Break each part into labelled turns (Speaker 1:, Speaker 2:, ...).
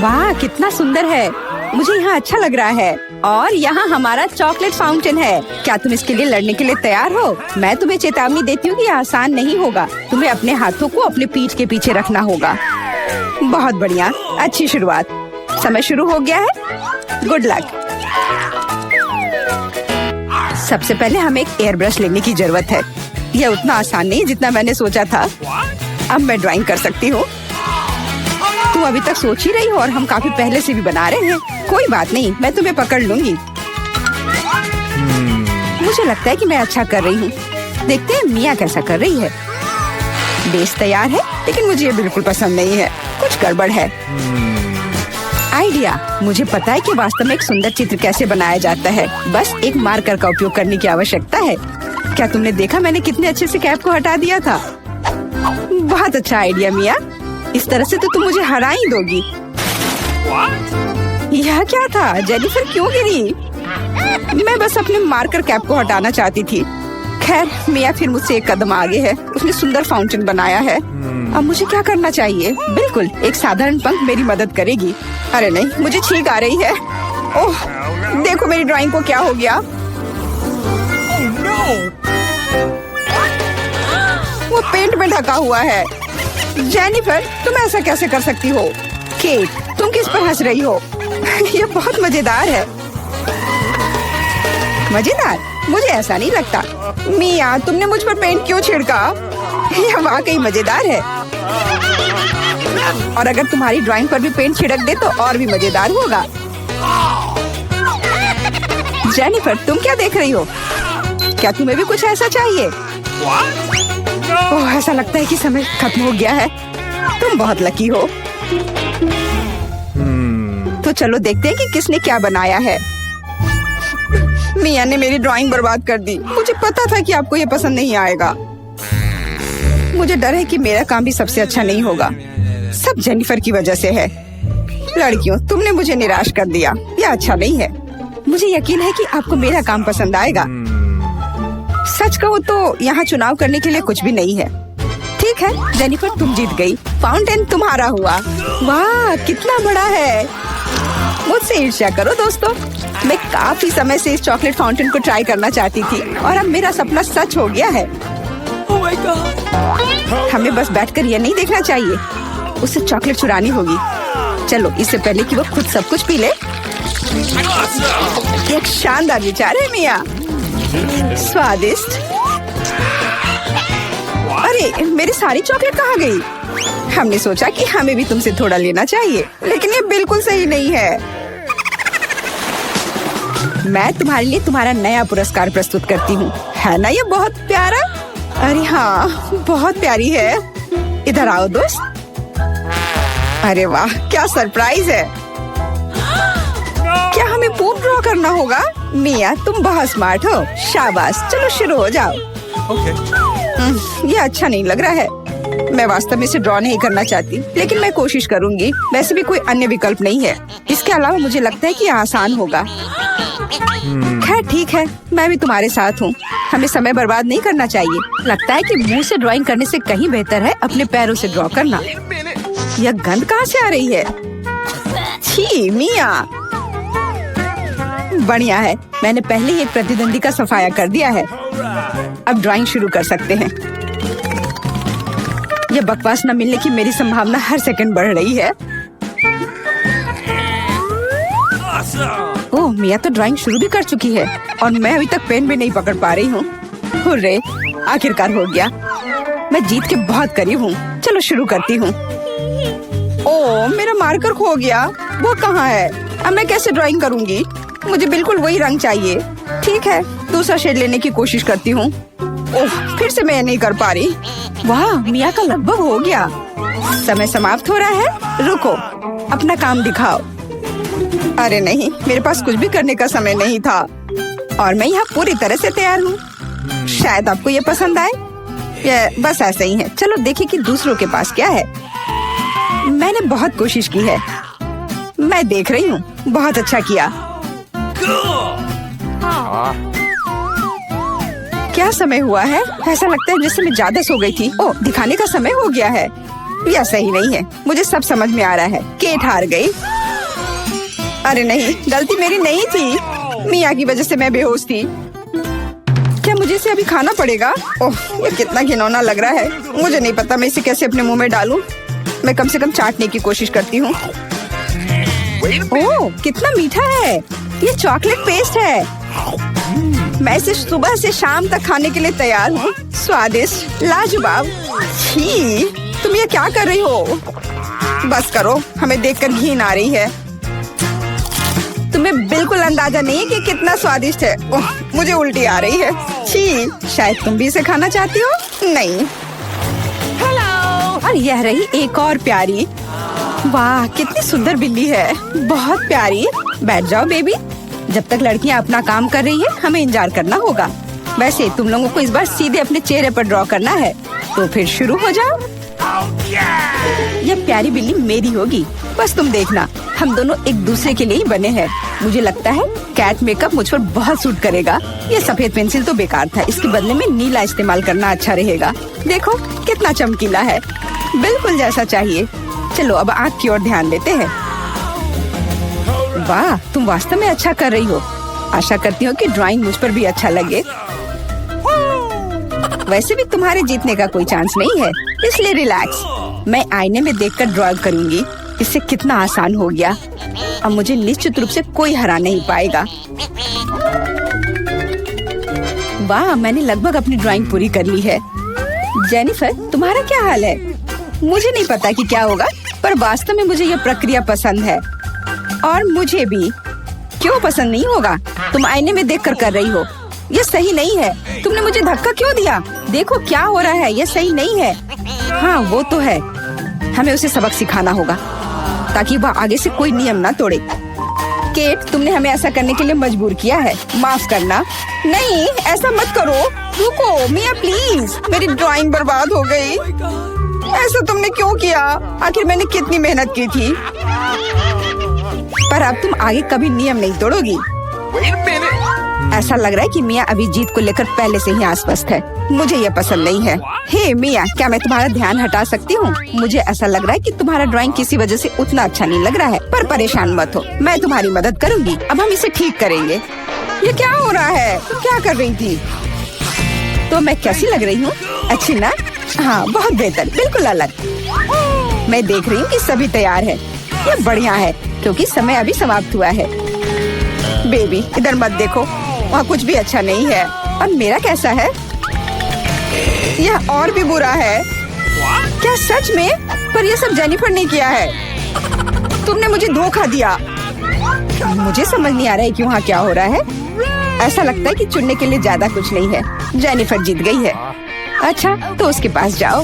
Speaker 1: वाह कितना सुंदर है, मुझे यहाँ अच्छा लग रहा है। और यहाँ हमारा चॉकलेट फाउंटेन है। क्या तुम इसके लिए लड़ने के लिए तैयार हो? मैं तुम्हें चेतावनी देती हूँ कि ये आसान नहीं होगा। तुम्हें अपने हाथों को अपने पीठ के पीछे रखना होगा। बहुत बढ़िया, अच्छी शुरुआत। समय शुरू हो गया है। Good luck. सबसे पहले हमें एक एयर ब्रश लेने की जरूरत है। यह उतना आसान नहीं जितना मैंने सोचा था। अब मैं ड्राइंग कर सकती हूँ। तुम अभी तक सोच ही रही हो और हम काफी पहले से भी बना रहे हैं। कोई बात नहीं, मैं तुम्हें पकड़ लूंगी। मुझे लगता है कि मैं अच्छा कर रही हूँ। देखते हैं मिया कैसा कर रही है। बेस तैयार है, लेकिन मुझे ये बिल्कुल पसंद नहीं है। कुछ गड़बड़ है। आइडिया, मुझे पता है कि वास्तव में एक सुंदर चित्र कैसे बनाया जाता है। बस एक मार्कर का उपयोग करने की आवश्यकता है। क्या तुमने देखा मैंने कितने अच्छे से कैप को हटा दिया था? बहुत अच्छा आइडिया मिया। इस तरह से तो तुम मुझे हरा ही दोगी। यह क्या था? जेनिफर क्यों गिरी? मैं बस अपने मार्कर कैप को हटाना चाहती थी। खैर, मिया फिर मुझसे एक कदम आगे है। उसने सुंदर फाउंटेन बनाया है। अब मुझे क्या करना चाहिए? बिल्कुल, एक साधारण पंख मेरी मदद करेगी। अरे नहीं, मुझे छींक आ रही है। ओह, देखो मेरी ड्राइंग को क्या हो गया। वो पेंट में ढका हुआ है। जेनिफर, तुम ऐसा कैसे कर सकती हो? केट, तुम किस पर हंस रही हो? ये बहुत मजेदार है। मजेदार? मुझे ऐसा नहीं लगता। मिया, तुमने मुझ पर पेंट क्यों छिड़का? यह वाकई मजेदार है। और अगर तुम्हारी ड्राइंग पर भी पेंट छिड़क दे तो और भी मजेदार होगा। जेनिफर, तुम क्या देख रही हो? क्या तुम्हें भी कुछ ऐसा चाहिए? ओह, ऐसा लगता है कि समय खत्म हो गया है। तुम बहुत लकी हो। तो चलो देखते हैं कि किसने क्या बनाया है। मिया ने मेरी ड्राइंग बर्बाद कर दी। मुझे पता था कि आपको ये पसंद नहीं आएगा। मुझे डर है कि मेरा काम भी सबसे अच्छा नहीं होगा। सब जेनिफर की वजह से है। लड़कियों, तुमने मुझे निराश कर दिया। यह अच्छा नहीं है। मुझे यकीन है कि आपको मेरा काम पसंद आएगा। सच कहो तो यहाँ चुनाव करने के लिए कुछ भी नहीं है। ठीक है जेनिफर, तुम जीत गई। फाउंटेन तुम्हारा हुआ। वाह, कितना बड़ा है। मुझसे ईर्ष्या करो दोस्तों। मैं काफी समय से इस चॉकलेट फाउंटेन को ट्राई करना चाहती थी और अब मेरा सपना सच हो गया है। Oh my God! हमें बस बैठकर यह नहीं देखना चाहिए, उसे चॉकलेट चुरानी होगी। चलो, इससे पहले कि वो खुद सब कुछ पी ले। एक शानदार विचार है मिया। स्वादिष्ट। अरे, मेरी सारी चॉकलेट कहाँ गई? हमने सोचा कि हमें भी तुमसे थोड़ा लेना चाहिए, लेकिन ये बिल्कुल सही नहीं है। मैं तुम्हारे लिए तुम्हारा नया पुरस्कार प्रस्तुत करती हूँ। है ना ये बहुत प्यारा? अरे हाँ, बहुत प्यारी है। इधर आओ दोस्त। अरे वाह, क्या सरप्राइज है। क्या हमें पूर्ण ड्रॉ करना होगा? मिया, तुम बहुत स्मार्ट हो। शाबाश, चलो शुरू हो जाओ। ये अच्छा नहीं लग रहा है। मैं वास्तव में इसे ड्रॉ नहीं करना चाहती, लेकिन मैं कोशिश करूंगी। वैसे भी कोई अन्य विकल्प नहीं है। इसके अलावा मुझे लगता है कि यह आसान होगा। खैर ठीक है, मैं भी तुम्हारे साथ हूँ। हमें समय बर्बाद नहीं करना चाहिए। लगता है कि मुंह से ड्राइंग करने से कहीं बेहतर है अपने पैरों से ड्रॉ करना। यह गंध कहाँ से आ रही है? छी मिया। बढ़िया है, मैंने पहले ही एक प्रतिद्वंदी का सफाया कर दिया है। अब ड्राइंग शुरू कर सकते हैं। यह बकवास न मिलने की मेरी संभावना हर सेकंड बढ़ रही है। ओह, मिया तो ड्राइंग शुरू भी कर चुकी है और मैं अभी तक पेन भी नहीं पकड़ पा रही हूँ। हुर्रे, आखिरकार हो गया। मैं जीत के बहुत करीब हूँ। चलो शुरू करती हूँ। ओह, मेरा मार्कर खो गया। वो कहाँ है? अब मैं कैसे ड्राइंग करूँगी? मुझे बिल्कुल वही रंग चाहिए। ठीक है, दूसरा शेड लेने की कोशिश करती हूँ। ओह, फिर से मैं नहीं कर पा रही। वाह, मिया का लगभग हो गया। समय समाप्त हो रहा है। रुको, अपना काम दिखाओ। अरे नहीं, मेरे पास कुछ भी करने का समय नहीं था और मैं यहाँ पूरी तरह से तैयार हूँ। शायद आपको ये पसंद आए। ये बस ऐसे ही है। चलो देखें कि दूसरों के पास क्या है। मैंने बहुत कोशिश की है। मैं देख रही हूँ। बहुत अच्छा किया। क्या समय हुआ है? ऐसा लगता है जैसे मैं ज्यादा सो गई थी। ओह, दिखाने का समय हो गया है। यह सही नहीं है। मुझे सब समझ में आ रहा है। केट हार गई। अरे नहीं, गलती मेरी नहीं थी। मिया की वजह से मैं बेहोश थी। क्या मुझे इसे अभी खाना पड़ेगा? ओह, ये कितना घिनौना लग रहा है। मुझे नहीं पता मैं इसे कैसे अपने मुंह में डालूं। मैं कम से कम चाटने की कोशिश करती हूँ। ओह, कितना मीठा है। ये चॉकलेट पेस्ट है। मैं इसे सुबह से शाम तक खाने के लिए तैयार हूँ। स्वादिष्ट, लाजवाब। छी, तुम ये क्या कर रही हो? बस करो, हमें देखकर घिन आ रही है। तुम्हें बिल्कुल अंदाजा नहीं है कि कितना स्वादिष्ट है। ओह, मुझे उल्टी आ रही है। छी, शायद तुम भी इसे खाना चाहती हो? नहीं। और यह रही एक और प्यारी। वाह, कितनी सुंदर बिल्ली है, बहुत प्यारी। बैठ जाओ बेबी। जब तक लड़कियां अपना काम कर रही है, हमें इंतजार करना होगा। वैसे तुम लोगों को इस बार सीधे अपने चेहरे पर ड्रॉ करना है, तो फिर शुरू हो जाओ। यह प्यारी बिल्ली मेरी होगी, बस तुम देखना। हम दोनों एक दूसरे के लिए ही बने हैं। मुझे लगता है कैट मेकअप मुझ पर बहुत सूट करेगा। ये सफेद पेंसिल तो बेकार था, इसके बदले में नीला इस्तेमाल करना अच्छा रहेगा। देखो कितना चमकीला है, बिल्कुल जैसा चाहिए। चलो अब आँख की ओर ध्यान देते हैं। वाह, तुम वास्तव में अच्छा कर रही हो। आशा करती हूँ कि ड्राइंग मुझ पर भी अच्छा लगे। वैसे भी तुम्हारे जीतने का कोई चांस नहीं है, इसलिए रिलैक्स। मैं आईने में देखकर ड्रॉ करूंगी। इससे कितना आसान हो गया। अब मुझे निश्चित रूप से कोई हरा नहीं पाएगा। वाह, मैंने लगभग अपनी ड्राइंग पूरी कर ली है। जेनिफर, तुम्हारा क्या हाल है? मुझे नहीं पता कि क्या होगा, पर वास्तव में मुझे यह प्रक्रिया पसंद है। और मुझे भी। क्यों पसंद नहीं होगा? तुम आईने में देखकर कर रही हो। ये सही नहीं है। तुमने मुझे धक्का क्यों दिया? देखो क्या हो रहा है, ये सही नहीं है। हाँ, वो तो है। हमें उसे सबक सिखाना होगा ताकि वह आगे से कोई नियम ना तोड़े। केट, तुमने हमें ऐसा करने के लिए मजबूर किया है। माफ करना। नहीं, ऐसा मत करो। रुको मिया, प्लीज। मेरी ड्राइंग बर्बाद हो गई। ऐसा तुमने क्यों किया? आखिर मैंने कितनी मेहनत की थी। पर अब तुम आगे कभी नियम नहीं तोड़ोगी। ऐसा लग रहा है कि मिया अभी जीत को लेकर पहले से ही आश्वस्त है। मुझे यह पसंद नहीं है। हे मिया, क्या मैं तुम्हारा ध्यान हटा सकती हूँ? मुझे ऐसा लग रहा है कि तुम्हारा ड्राइंग किसी वजह से उतना अच्छा नहीं लग रहा है, पर परेशान मत हो, मैं तुम्हारी मदद करूँगी। अब हम इसे ठीक करेंगे। ये क्या हो रहा है? तुम क्या कर रही थी? तो मैं कैसी लग रही हूँ? अच्छी ना? हाँ, बहुत बेहतर, बिल्कुल अलग। मैं देख रही हूँ कि सभी तैयार है। ये बढ़िया है, क्योंकि समय अभी समाप्त हुआ है। बेबी, इधर मत देखो, वहाँ कुछ भी अच्छा नहीं है। और मेरा कैसा है? यह और भी बुरा है। क्या सच में? पर यह सब जेनिफर ने किया है। तुमने मुझे धोखा दिया। मुझे समझ नहीं आ रहा है कि वहाँ क्या हो रहा है। ऐसा लगता है कि चुनने के लिए ज्यादा कुछ नहीं है। जेनिफर जीत गई है। अच्छा, तो उसके पास जाओ।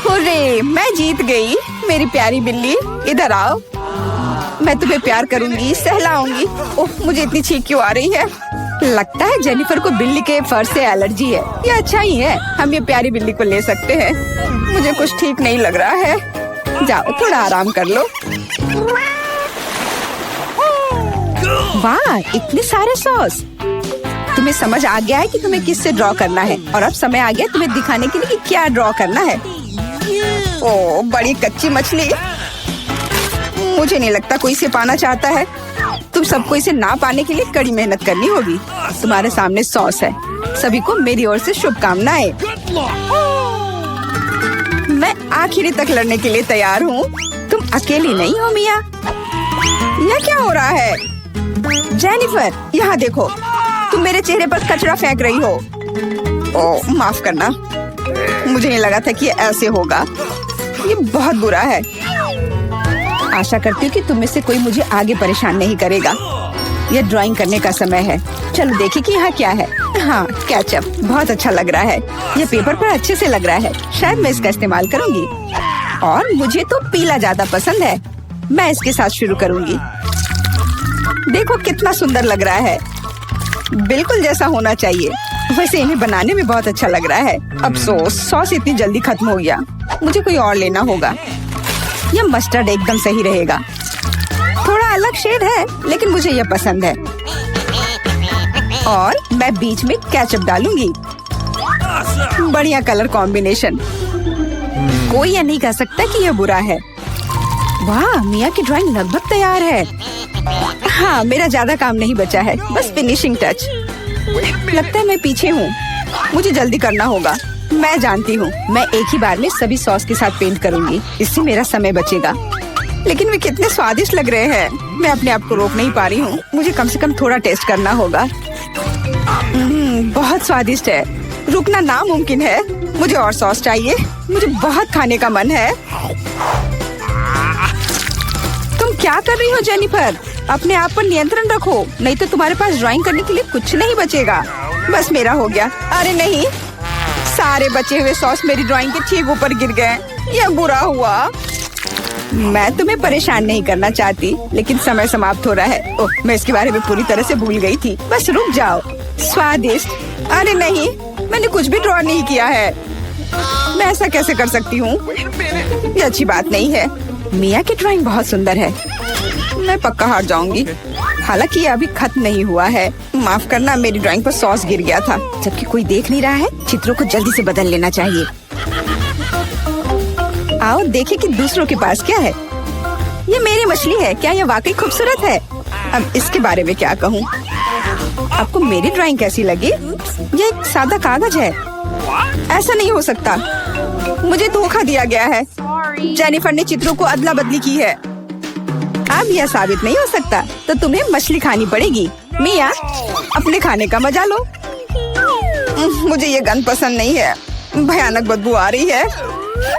Speaker 1: हुर्रे, मैं जीत गई। मेरी प्यारी बिल्ली, इधर आओ। मैं तुम्हें प्यार करूंगी, सहलाऊंगी। ओह, मुझे इतनी छींक क्यों आ रही है? लगता है जेनिफर को बिल्ली के फर से एलर्जी है। ये अच्छा ही है, हम ये प्यारी बिल्ली को ले सकते हैं। मुझे कुछ ठीक नहीं लग रहा है। जाओ, थोड़ा आराम कर लो। वाह, इतने सारे सॉस। तुम्हें समझ आ गया है कि तुम्हें किससे ड्रॉ करना है, और अब समय आ गया तुम्हें दिखाने के लिए कि क्या ड्रॉ करना है। ओह, बड़ी कच्ची मछली। मुझे नहीं लगता कोई इसे पाना चाहता है। तुम सबको इसे ना पाने के लिए कड़ी मेहनत करनी होगी। तुम्हारे सामने सॉस है। सभी को मेरी ओर से शुभकामनाएं। मैं आखिरी तक लड़ने के लिए तैयार हूँ। तुम अकेली नहीं हो मिया। यह क्या हो रहा है? जेनिफर, यहाँ देखो। तुम मेरे चेहरे पर कचरा फेंक रही हो। ओह, माफ करना। मुझे नहीं लगा था कि ऐसे होगा। ये बहुत बुरा है। आशा करती हूँ कि तुम में से कोई मुझे आगे परेशान नहीं करेगा। यह ड्राइंग करने का समय है। चलो देखिए कि यहाँ क्या है। हाँ, केचप बहुत अच्छा लग रहा है। यह पेपर पर अच्छे से लग रहा है। शायद मैं इसका इस्तेमाल करूँगी। और मुझे तो पीला ज्यादा पसंद है। मैं इसके साथ शुरू करूँगी। देखो कितना सुंदर लग रहा है। बिल्कुल जैसा होना चाहिए। वैसे इन्हें बनाने में बहुत अच्छा लग रहा है। अफसोस, सॉस इतनी जल्दी खत्म हो गया। मुझे कोई और लेना होगा। यह मस्टर्ड एकदम सही रहेगा। थोड़ा अलग शेड है, लेकिन मुझे यह पसंद है। और मैं बीच में केचप डालूंगी। बढ़िया कलर कॉम्बिनेशन। कोई यह नहीं कह सकता कि यह बुरा है। वाह, मिया की ड्राइंग लगभग तैयार है। हाँ, मेरा ज्यादा काम नहीं बचा है, बस फिनिशिंग टच। लगता है मैं पीछे हूँ, मुझे जल्दी करना होगा। मैं जानती हूँ, मैं एक ही बार में सभी सॉस के साथ पेंट करूँगी, इससे मेरा समय बचेगा। लेकिन वे कितने स्वादिष्ट लग रहे हैं, मैं अपने आप को रोक नहीं पा रही हूँ। मुझे कम से कम थोड़ा टेस्ट करना होगा। बहुत स्वादिष्ट है, रुकना नामुमकिन है। मुझे और सॉस चाहिए, मुझे बहुत खाने का मन है। तुम क्या कर रही हो जेनिफर? अपने आप पर नियंत्रण रखो, नहीं तो तुम्हारे पास ड्राइंग करने के लिए कुछ नहीं बचेगा। बस मेरा हो गया। अरे नहीं, सारे बचे हुए सॉस मेरी ड्राइंग के ठीक ऊपर गिर गए। यह बुरा हुआ। मैं तुम्हें परेशान नहीं करना चाहती, लेकिन समय समाप्त हो रहा है। ओह, मैं इसके बारे में पूरी तरह से भूल गई थी। बस रुक जाओ। स्वादिष्ट? अरे नहीं, मैंने कुछ भी ड्रॉ नहीं किया है। मैं ऐसा कैसे कर सकती हूँ? ये अच्छी बात नहीं है। मिया की ड्राइंग बहुत सुंदर है, मैं पक्का हार जाऊंगी। हालांकि ये अभी खत्म नहीं हुआ है। माफ करना, मेरी ड्राइंग पर सॉस गिर गया था। जबकि कोई देख नहीं रहा है, चित्रों को जल्दी से बदल लेना चाहिए। आओ देखें कि दूसरों के पास क्या है। ये मेरी मछली है, क्या ये वाकई खूबसूरत है? अब इसके बारे में क्या कहूँ? आपको मेरी ड्राइंग कैसी लगी? ये एक सादा कागज है। ऐसा नहीं हो सकता, मुझे धोखा दिया गया है। जेनिफर ने चित्रों को अदला बदली की है। अब यह साबित नहीं हो सकता, तो तुम्हें मछली खानी पड़ेगी। मिया, अपने खाने का मजा लो। मुझे ये गंध पसंद नहीं है, भयानक बदबू आ रही है।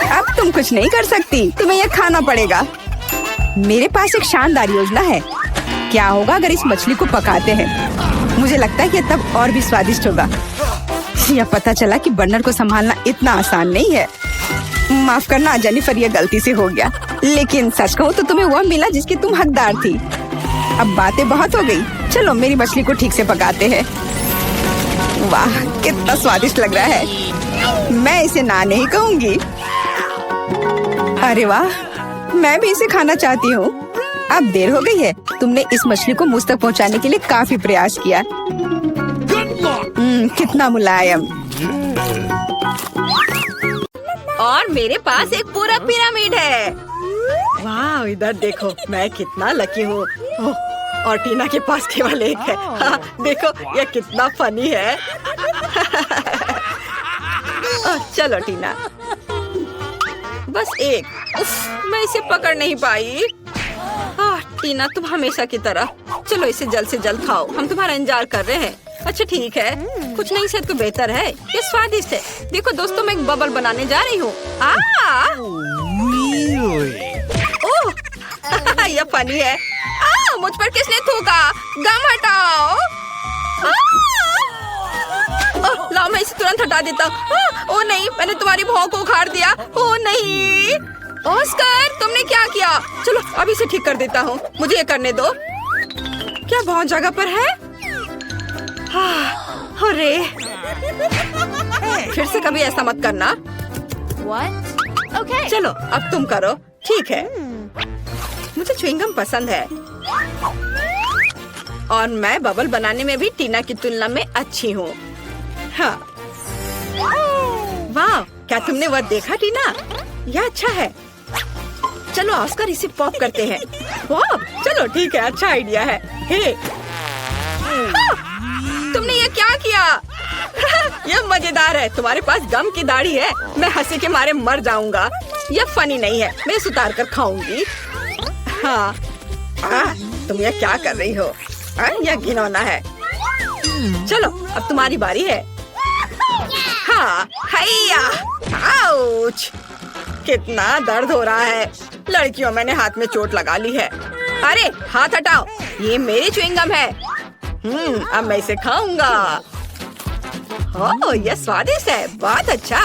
Speaker 1: अब तुम कुछ नहीं कर सकती, तुम्हें यह खाना पड़ेगा। मेरे पास एक शानदार योजना है। क्या होगा अगर इस मछली को पकाते हैं? मुझे लगता है कि तब और भी स्वादिष्ट होगा। यह पता चला कि बर्नर को संभालना इतना आसान नहीं है। माफ करना जेनिफर, यह गलती से हो गया। लेकिन सच कहूँ तो तुम्हें वह मिला जिसकी तुम हकदार थी। अब बातें बहुत हो गई, चलो मेरी मछली को ठीक से पकाते हैं। वाह, कितना स्वादिष्ट लग रहा है। मैं इसे ना नहीं कहूँगी। अरे वाह, मैं भी इसे खाना चाहती हूँ। अब देर हो गई है। तुमने इस मछली को मुझ तक पहुँचाने के लिए काफी प्रयास किया। कितना मुलायम। और मेरे पास एक पूरा पिरामिड है। वाह, इधर देखो, मैं कितना लकी हूँ। और टीना के पास केवल एक है। हाँ, देखो यह कितना फनी है। चलो टीना, बस एक। मैं इसे पकड़ नहीं पाई। टीना, तुम हमेशा की तरह। चलो इसे जल्द से जल्द खाओ, हम तुम्हारा इंतजार कर रहे हैं। अच्छा ठीक है, कुछ नहीं सेहत को बेहतर है। ये स्वादिष्ट है। देखो दोस्तों, मैं एक बबल बनाने जा रही हूँ। ओह, यह फनी है। मुझ पर किसने थूका? गम हटाओ। लाओ, मैं इसे तुरंत हटा देता हूँ। ओह नहीं, मैंने तुम्हारी भौं को उखाड़ दिया। ओह नहीं, ऑस्कर, तुमने क्या किया? चलो अभी इसे ठीक कर देता हूँ, मुझे ये करने दो। क्या बहुत जगह पर है? अरे, फिर से कभी ऐसा मत करना।
Speaker 2: Okay.
Speaker 1: चलो अब तुम करो। ठीक है, मुझे च्युइंगम पसंद है और मैं बबल बनाने में भी टीना की तुलना में अच्छी हूँ। हाँ, वाह, क्या तुमने वह देखा टीना? यह अच्छा है। चलो ऑस्कर, इसे पॉप करते हैं। पॉप? चलो ठीक है, अच्छा आइडिया है। हे, तुमने ये क्या किया? यह मजेदार है। तुम्हारे पास गम की दाढ़ी है। मैं हंसी के मारे मर जाऊंगा। यह फनी नहीं है, मैं इसे उतार कर खाऊंगी। हाँ, तुम यह क्या कर रही हो? यह घिनौना है। चलो अब तुम्हारी बारी है। हाँ, हैया, आउच, कितना दर्द हो रहा है। लड़कियों, मैंने हाथ में चोट लगा ली है। अरे हाथ हटाओ, ये मेरी च्युइंगम है। अब मैं इसे खाऊंगा। ओह, यह स्वादिष्ट है, बहुत अच्छा।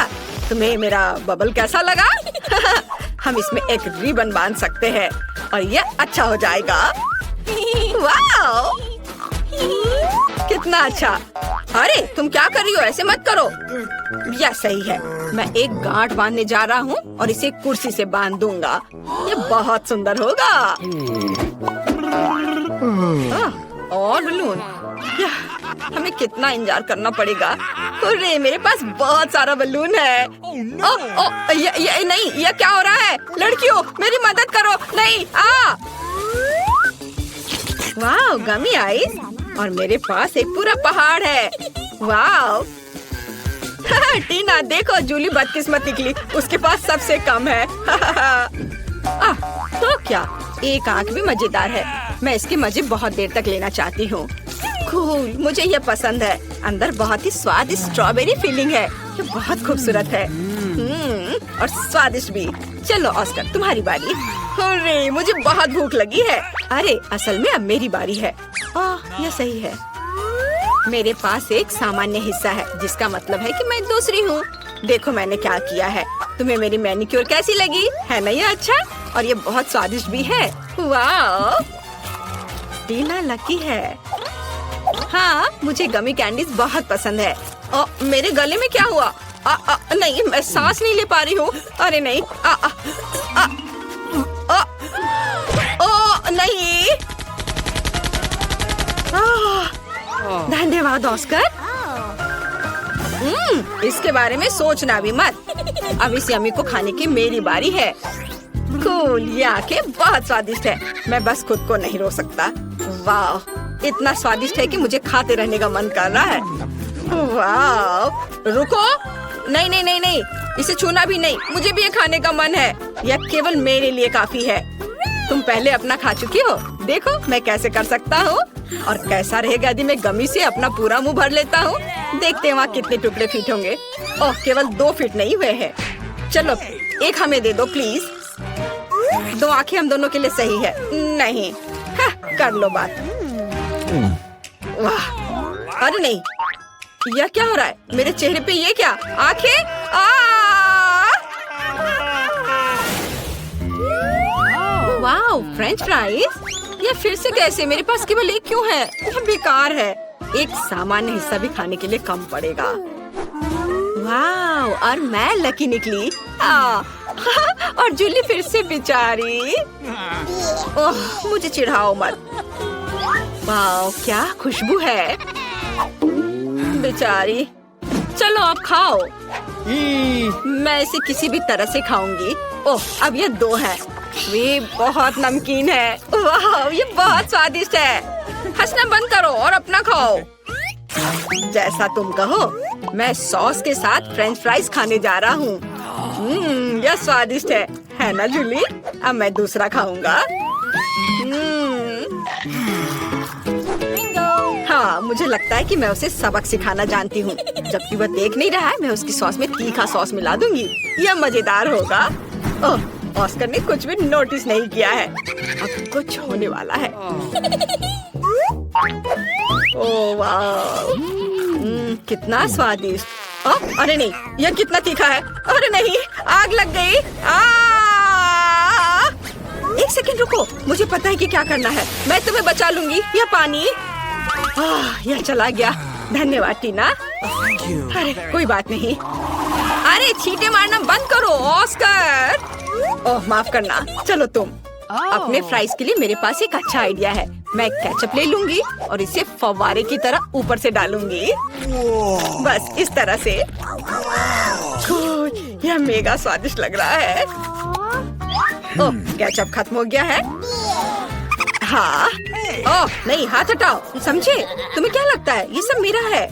Speaker 1: तुम्हें मेरा बबल कैसा लगा? हम इसमें एक रिबन बांध सकते हैं और यह अच्छा हो जाएगा। वाह, कितना अच्छा। अरे तुम क्या कर रही हो? ऐसे मत करो। यह सही है। मैं एक गांठ बांधने जा रहा हूँ और इसे कुर्सी से बांध दूंगा। यह बहुत सुंदर होगा। और बलून, हमें कितना इंतजार करना पड़ेगा। अरे मेरे पास बहुत सारा बलून है। ये नहीं, ये क्या हो रहा है? लड़कियों मेरी मदद करो। नहीं, वाह गमी आइस, और मेरे पास एक पूरा पहाड़ है। वाह टीना देखो, जूली बदकिस्मत निकली, उसके पास सबसे कम है। तो क्या, एक आंख भी मजेदार है। मैं इसके मजे बहुत देर तक लेना चाहती हूँ। कूल, मुझे ये पसंद है। अंदर बहुत ही स्वादिष्ट स्ट्रॉबेरी फीलिंग है। ये बहुत खूबसूरत है और स्वादिष्ट भी। चलो ऑस्कर, तुम्हारी बारी। अरे मुझे बहुत भूख लगी है। अरे असल में अब मेरी बारी है। ये सही है। मेरे पास एक सामान्य हिस्सा है, जिसका मतलब है कि मैं दूसरी हूँ। देखो मैंने क्या किया है। तुम्हें मेरी मैनिक्योर कैसी लगी? है ना ये अच्छा? और ये बहुत स्वादिष्ट भी है। वाह, टीना लकी है। हाँ, मुझे गमी कैंडीज बहुत पसंद है। मेरे गले में क्या हुआ? नहीं, मैं सांस नहीं ले पा रही हूँ। अरे नहीं, नहीं। धन्यवाद ऑस्कर। इसके बारे में सोचना भी मत। अब इस यम्मी को खाने की मेरी बारी है। कूल, ये आंखें बहुत स्वादिष्ट है। मैं बस खुद को नहीं रोक सकता। वाह, इतना स्वादिष्ट है कि मुझे खाते रहने का मन कर रहा है। वाह, रुको, नहीं नहीं नहीं नहीं, इसे छूना भी नहीं। मुझे भी ये खाने का मन है। यह केवल मेरे लिए काफी है। तुम पहले अपना खा चुकी हो। देखो मैं कैसे कर सकता हूँ। और कैसा रहेगा यदि मैं गमी से अपना पूरा मुंह भर लेता हूँ। देखते हैं वहाँ कितने टुकड़े फिट होंगे। ओह, केवल 2 फिट नहीं हुए हैं। चलो एक हमें दे दो प्लीज। 2 आंखें हम दोनों के लिए सही है। नहीं, कर लो बात। वाह, अरे नहीं, यह क्या हो रहा है? मेरे चेहरे पे ये क्या? आंखें? वाह, फ्रेंच फ्राइज। ये फिर से कैसे? मेरे पास केवल एक क्यों है? यह बेकार है। एक सामान्य हिस्सा भी खाने के लिए कम पड़ेगा। वाह, और मैं लकी निकली। और जूली फिर से बेचारी। ओह, मुझे चिढ़ाओ मत। वाह, क्या खुशबू है। बेचारी। चलो आप खाओ। मैं इसे किसी भी तरह से खाऊंगी। ओह, अब ये 2 है। वे बहुत नमकीन है। वाह, ये बहुत स्वादिष्ट है। हंसना बंद करो और अपना खाओ। जैसा तुम कहो। मैं सॉस के साथ फ्रेंच फ्राइज खाने जा रहा हूँ। यह स्वादिष्ट है ना जूली? अब मैं दूसरा खाऊंगा। हाँ, मुझे लगता है कि मैं उसे सबक सिखाना जानती हूँ। जबकि वह देख नहीं रहा है, मैं उसकी सॉस में तीखा सॉस मिला दूंगी। यह मजेदार होगा। ओह, ऑस्कर ने कुछ भी नोटिस नहीं किया है। अब कुछ होने वाला है। ओह वाह, कितना स्वादिष्ट। अरे नहीं, यह कितना तीखा है। अरे नहीं, आग लग गई। एक सेकंड रुको, मुझे पता है कि क्या करना है। मैं तुम्हें बचा लूंगी। यह पानी। यह चला गया। धन्यवाद टीना। अरे कोई बात नहीं। अरे छींटे मारना बंद करो ऑस्कर। ओह माफ करना। चलो तुम। अपने फ्राइज के लिए मेरे पास एक अच्छा आइडिया है। मैं केचप ले लूंगी और इसे फव्वारे की तरह ऊपर से डालूंगी। बस इस तरह से। यह मेगा स्वादिष्ट लग रहा है। ओह, केचप खत्म हो गया है। हाँ। ओह नहीं, हाथ हटाओ। समझे? तुम्हें क्या लगता है ये सब मेरा है?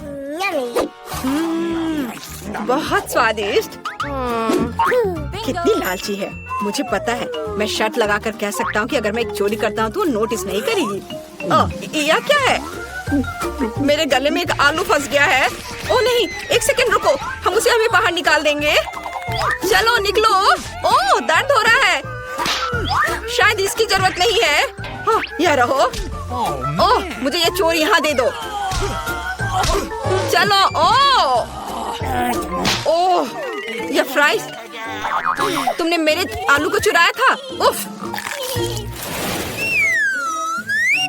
Speaker 1: बहुत स्वादिष्ट। कितनी लालची है। मुझे पता है। मैं शर्त लगाकर कह सकता हूँ कि अगर मैं एक चोरी करता हूँ तो वो नोटिस नहीं करेगी। ओह, यह क्या है? मेरे गले में एक आलू फंस गया है। ओह नहीं, एक सेकंड रुको। हम उसे अभी बाहर निकाल देंगे। चलो निकलो। ओह, दर्द हो रहा है। शायद इसकी जरूरत नहीं है। यह रहो। ओह, मुझे ये चोर यहाँ दे दो। चलो। ओह, यह फ्राइज। तुमने मेरे आलू को चुराया था।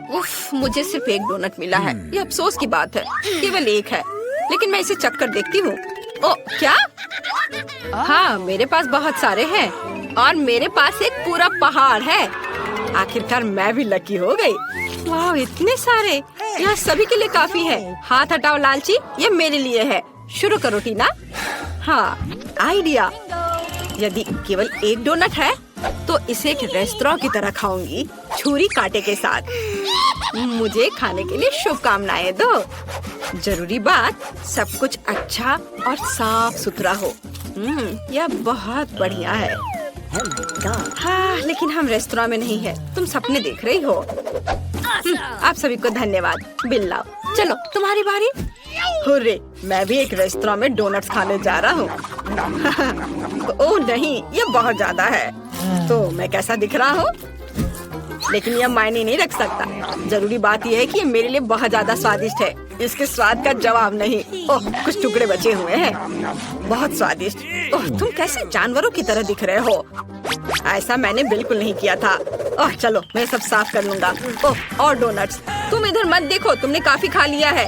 Speaker 1: उफ, मुझे सिर्फ एक डोनट मिला है। ये अफसोस की बात है। केवल एक है, लेकिन मैं इसे चख कर देखती हूँ। ओह, क्या? हाँ, मेरे पास बहुत सारे हैं और मेरे पास एक पूरा पहाड़ है। आखिरकार मैं भी लकी हो गई। वाह, इतने सारे, यहाँ सभी के लिए काफी है। हाथ हटाओ लालची, ये मेरे लिए है। शुरू करो टीना। हाँ, आइडिया। यदि केवल एक डोनट है तो इसे एक रेस्तरां की तरह खाऊंगी, छुरी कांटे के साथ। मुझे खाने के लिए शुभकामनाएं दो। जरूरी बात, सब कुछ अच्छा और साफ सुथरा हो। यह बहुत बढ़िया है। हाँ, लेकिन हम रेस्तरां में नहीं है, तुम सपने देख रही हो। आप सभी को धन्यवाद। बिल लाओ। चलो तुम्हारी बारी। हुर्रे, मैं भी एक रेस्तरां में डोनट्स खाने जा रहा हूँ। ओह नहीं, ये बहुत ज्यादा है। तो मैं कैसा दिख रहा हूँ? लेकिन यह मायने नहीं रख सकता। जरूरी बात यह है कि ये मेरे लिए बहुत ज्यादा स्वादिष्ट है। इसके स्वाद का जवाब नहीं। ओह, कुछ टुकड़े बचे हुए हैं। बहुत स्वादिष्ट। ओह, तुम कैसे जानवरों की तरह दिख रहे हो? ऐसा मैंने बिल्कुल नहीं किया था। ओह, चलो मैं सब साफ कर लूंगा। ओह, और डोनट्स। तुम इधर मत देखो, तुमने काफी खा लिया है।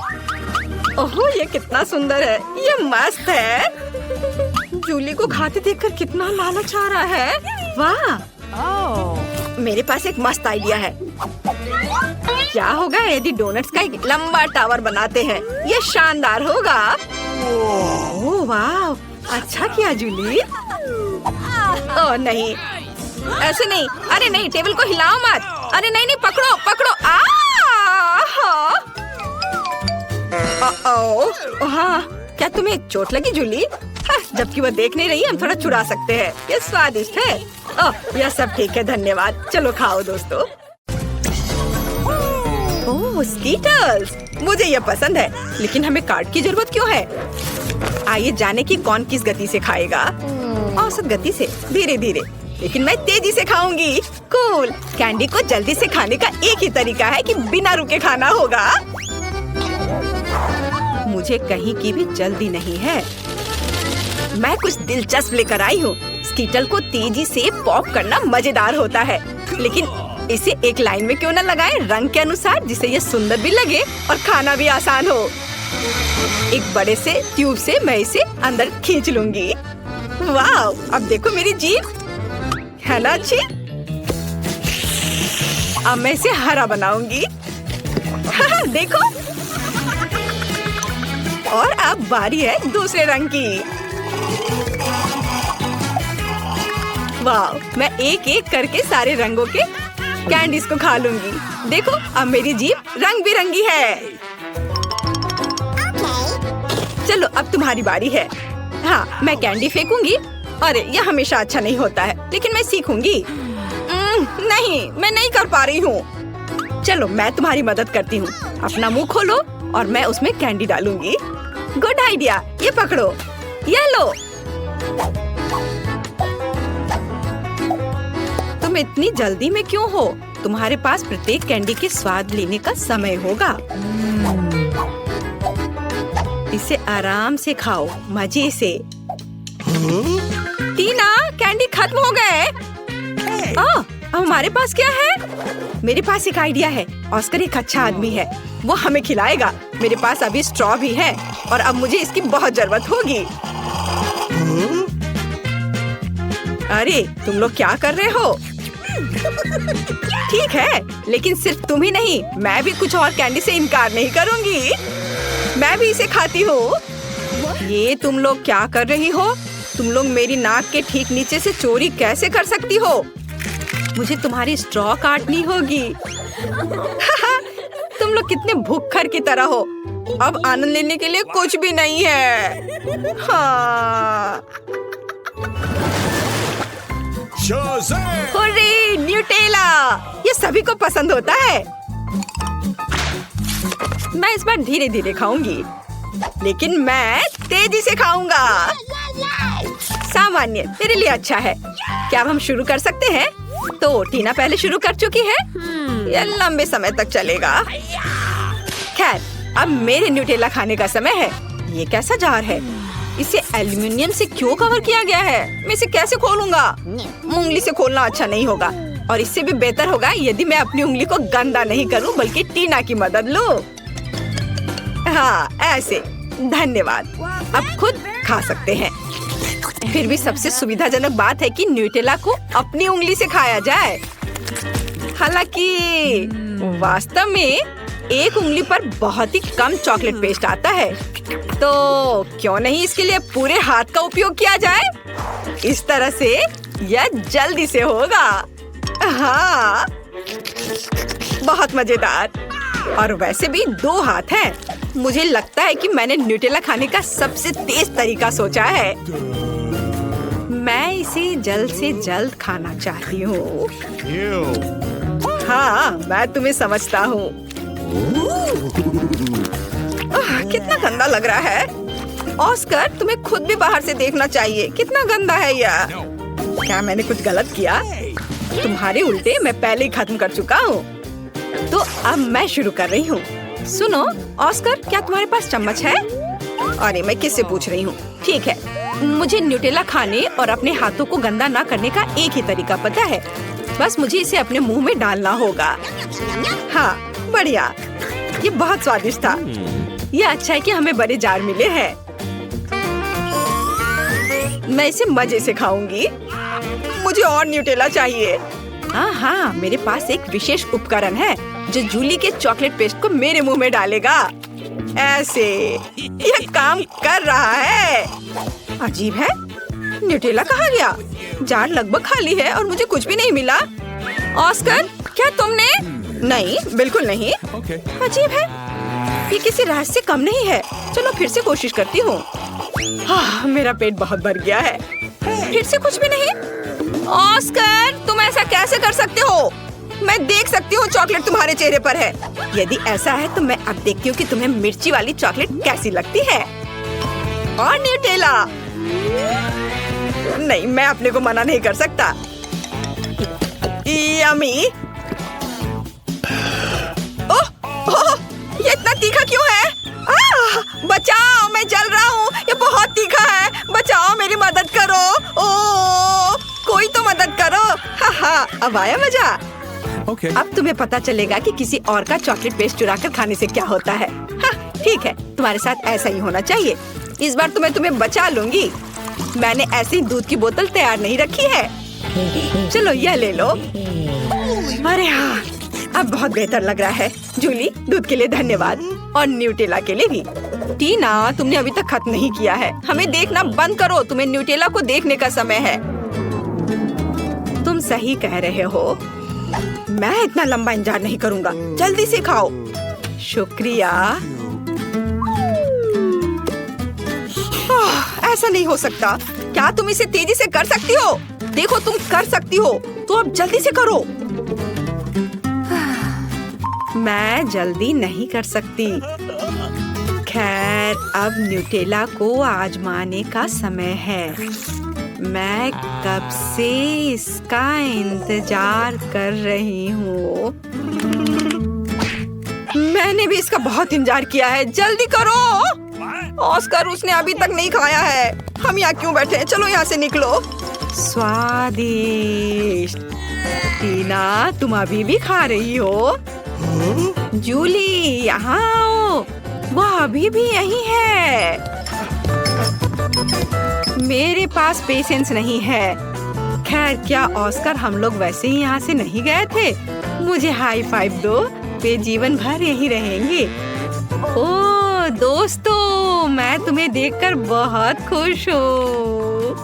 Speaker 1: ओह, ये कितना सुंदर है। ये मस्त है। जूली को खाते देखकर कितना लालच आ रहा है। वाह, मेरे पास एक मस्त आइडिया है। क्या होगा यदि डोनट्स का एक लंबा टावर बनाते हैं? ये शानदार होगा। ओह वाह, अच्छा किया जूली। ओह नहीं, ऐसे नहीं। अरे नहीं, टेबल को हिलाओ मत। अरे नहीं नहीं, पकड़ो पकड़ो। हाँ, क्या तुम्हें चोट लगी जूली? जबकि वह देख नहीं रही, हम थोड़ा चुरा सकते हैं। ये स्वादिष्ट है। ओह, यह सब ठीक है, धन्यवाद। चलो खाओ दोस्तों। ओह, स्कीटर्स, मुझे यह पसंद है। लेकिन हमें कार्ड की जरूरत क्यों है? आइए जाने कि कौन किस गति से खाएगा। औसत गति से, धीरे धीरे। लेकिन मैं तेजी से खाऊंगी। कूल। कैंडी को जल्दी से खाने का एक ही तरीका है कि बिना रुके खाना होगा। मुझे कहीं की भी जल्दी नहीं है। मैं कुछ दिलचस्प लेकर आई हूँ। स्कीटल को तेजी से पॉप करना मजेदार होता है, लेकिन इसे एक लाइन में क्यों न लगाएं, रंग के अनुसार, जिससे ये सुंदर भी लगे और खाना भी आसान हो। एक बड़े से ट्यूब से मैं इसे अंदर खींच लूंगी। वाह, अब देखो मेरी जीभ है ना अच्छी। अब मैं इसे हरा बनाऊंगी। देखो। और अब बारी है दूसरे रंग की। वाह, मैं एक एक करके सारे रंगों के कैंडीज को खा लूंगी। देखो, अब मेरी जीभ रंग बिरंगी है। चलो अब तुम्हारी बारी है। हाँ, मैं कैंडी फेंकूंगी। अरे, यह हमेशा अच्छा नहीं होता है, लेकिन मैं सीखूंगी। नहीं, मैं नहीं कर पा रही हूँ। चलो मैं तुम्हारी मदद करती हूँ। अपना मुंह खोलो और मैं उसमें कैंडी डालूंगी। Good idea. ये पकड़ो, ये लो। तुम इतनी जल्दी में क्यों हो? तुम्हारे पास प्रत्येक कैंडी के स्वाद लेने का समय होगा। इसे आराम से खाओ, मजे से। टीना, कैंडी खत्म हो गए। अब हमारे पास क्या है? मेरे पास एक आइडिया है। ऑस्कर एक अच्छा आदमी है, वो हमें खिलाएगा। मेरे पास अभी स्ट्रॉ भी है और अब मुझे इसकी बहुत जरूरत होगी। अरे, तुम लोग क्या कर रहे हो? ठीक है, लेकिन सिर्फ तुम ही नहीं, मैं भी कुछ और कैंडी से इनकार नहीं करूंगी। मैं भी इसे खाती हूँ। ये तुम लोग क्या कर रही हो? तुम लोग मेरी नाक के ठीक नीचे से चोरी कैसे कर सकती हो? मुझे तुम्हारी स्ट्रॉ काटनी होगी। तुम लोग कितने भुक्खड़ की तरह हो। अब आनंद लेने के लिए कुछ भी नहीं है। हाँ। हुर्रे, न्यूटेला, ये सभी को पसंद होता है। मैं इस बार धीरे धीरे खाऊंगी, लेकिन मैं तेजी से खाऊंगा। सामान्य मेरे लिए अच्छा है। क्या अब हम शुरू कर सकते हैं? तो टीना पहले शुरू कर चुकी है। यह लंबे समय तक चलेगा। खैर, अब मेरे न्यूटेला खाने का समय है। ये कैसा जार है? इसे एल्युमिनियम से क्यों कवर किया गया है? मैं इसे कैसे खोलूंगा? उंगली से खोलना अच्छा नहीं होगा, और इससे भी बेहतर होगा यदि मैं अपनी उंगली को गंदा नहीं करूं, बल्कि टीना की मदद लूं। हाँ, ऐसे। धन्यवाद। अब खुद खा सकते हैं। फिर भी सबसे सुविधाजनक बात है कि न्यूटेला को अपनी उंगली से खाया जाए। हालांकि वास्तव में एक उंगली पर बहुत ही कम चॉकलेट पेस्ट आता है, तो क्यों नहीं इसके लिए पूरे हाथ का उपयोग किया जाए? इस तरह से यह जल्दी से होगा। हाँ, बहुत मजेदार। और वैसे भी 2 हाथ हैं। मुझे लगता है कि मैंने न्यूटेला खाने का सबसे तेज तरीका सोचा है। मैं इसे जल्द से जल्द खाना चाहती हूँ। हाँ, मैं तुम्हें समझता हूँ। कितना गंदा लग रहा है। ऑस्कर, तुम्हें खुद भी बाहर से देखना चाहिए। कितना गंदा है यह। क्या मैंने कुछ गलत किया? तुम्हारे उल्टे मैं पहले ही खत्म कर चुका हूँ। तो अब मैं शुरू कर रही हूँ। सुनो ऑस्कर, क्या तुम्हारे पास चम्मच है? अरे मैं किससे पूछ रही हूँ? ठीक है, मुझे न्यूटेला खाने और अपने हाथों को गंदा ना करने का एक ही तरीका पता है। बस मुझे इसे अपने मुंह में डालना होगा। हाँ, बढ़िया। ये बहुत स्वादिष्ट था। ये अच्छा है कि हमें बड़े जार मिले हैं। मैं इसे मजे से खाऊंगी। मुझे और न्यूटेला चाहिए। हाँ, मेरे पास एक विशेष उपकरण है जो जूली के चॉकलेट पेस्ट को मेरे मुंह में डालेगा। ऐसे यह काम कर रहा है। अजीब है, न्यूटेला कहाँ गया? जार लगभग खाली है और मुझे कुछ भी नहीं मिला। ऑस्कर, क्या तुमने? नहीं, बिल्कुल नहीं। अजीब है, ये किसी रहस्य से कम नहीं है। चलो फिर से कोशिश करती हूँ। हाँ, मेरा पेट बहुत भर गया है। फिर से कुछ भी नहीं। ऑस्कर, तुम ऐसा कैसे कर सकते हो? मैं देख सकती हूँ चॉकलेट तुम्हारे चेहरे पर है। यदि ऐसा है तो मैं अब देखती हूँ कि तुम्हें मिर्ची वाली चॉकलेट कैसी लगती है। और न्यूटेला? नहीं, मैं अपने को मना नहीं कर सकता। यम्मी। ओह, ये इतना तीखा क्यों है? बचाओ, मैं जल रहा हूँ। ये बहुत तीखा है। बचाओ, मेरी मदद करो। ओह, कोई तो मदद करो। हाँ, अब आया मजा। अब तुम्हें पता चलेगा कि किसी और का चॉकलेट पेस्ट चुराकर खाने से क्या होता है। हाँ, ठीक है, तुम्हारे साथ ऐसा ही होना चाहिए। इस बार तो मैं तुम्हें बचा लूंगी। मैंने ऐसी दूध की बोतल तैयार नहीं रखी है। चलो यह ले लो। अरे हाँ, अब बहुत बेहतर लग रहा है। जूली, दूध के लिए धन्यवाद और न्यूटेला के लिए भी। टीना, तुमने अभी तक खत्म नहीं किया है। हमें देखना बंद करो। तुम्हें न्यूटेला को देखने का समय है। तुम सही कह रहे हो। मैं इतना लंबा इंतजार नहीं करूंगा। जल्दी से खाओ। शुक्रिया। ऐसा नहीं हो सकता। क्या तुम इसे तेजी से कर सकती हो? देखो, तुम कर सकती हो, तो अब जल्दी से करो। मैं जल्दी नहीं कर सकती। खैर, अब न्यूटेला को आजमाने का समय है। मैं कब से इसका इंतजार कर रही हूँ। मैंने भी इसका बहुत इंतजार किया है। जल्दी करो। ऑस्कर, उसने अभी तक नहीं खाया है। हम यहाँ क्यों बैठे हैं? चलो यहाँ से निकलो। स्वादिष्ट। टीना, तुम अभी भी खा रही हो? जूली, यहाँ आओ। वह अभी भी यहीं है। मेरे पास पेशेंस नहीं है। खैर, क्या ऑस्कर, हम लोग वैसे ही यहाँ से नहीं गए थे? मुझे हाई फाइव दो। वे जीवन भर यहीं रहेंगे। ओह दोस्तों, मैं तुम्हें देखकर बहुत खुश हूँ।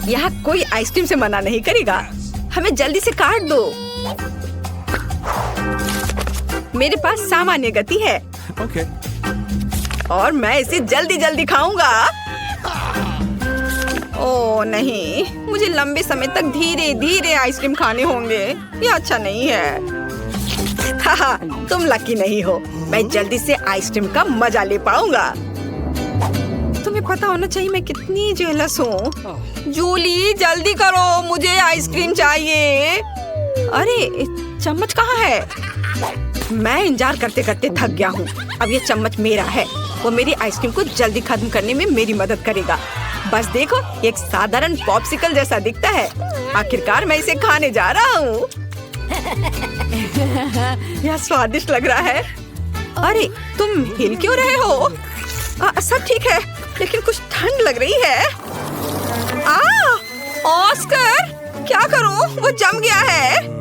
Speaker 1: यहाँ कोई आइसक्रीम से मना नहीं करेगा। हमें जल्दी से काट दो। मेरे पास सामान्य गति है। और मैं इसे जल्दी जल्दी खाऊंगा। ओह नहीं, मुझे लंबे समय तक धीरे धीरे आइसक्रीम खाने होंगे। ये अच्छा नहीं है। हाँ, तुम लकी नहीं हो। मैं जल्दी से आइसक्रीम का मजा ले पाऊंगा। तुम्हें पता होना चाहिए मैं कितनी जेलस हूँ। जूली, जल्दी करो, मुझे आइसक्रीम चाहिए। अरे चम्मच कहाँ है? मैं इंतजार करते करते थक गया हूँ। अब ये चम्मच मेरा है। वो मेरी आइसक्रीम को जल्दी खत्म करने में मेरी मदद करेगा। बस देखो, एक साधारण पॉप्सिकल जैसा दिखता है। आखिरकार मैं इसे खाने जा रहा हूँ। यह स्वादिष्ट लग रहा है। अरे तुम हिल क्यों रहे हो? सब ठीक है, लेकिन कुछ ठंड लग रही है। ऑस्कर, क्या करूं? वो जम गया है।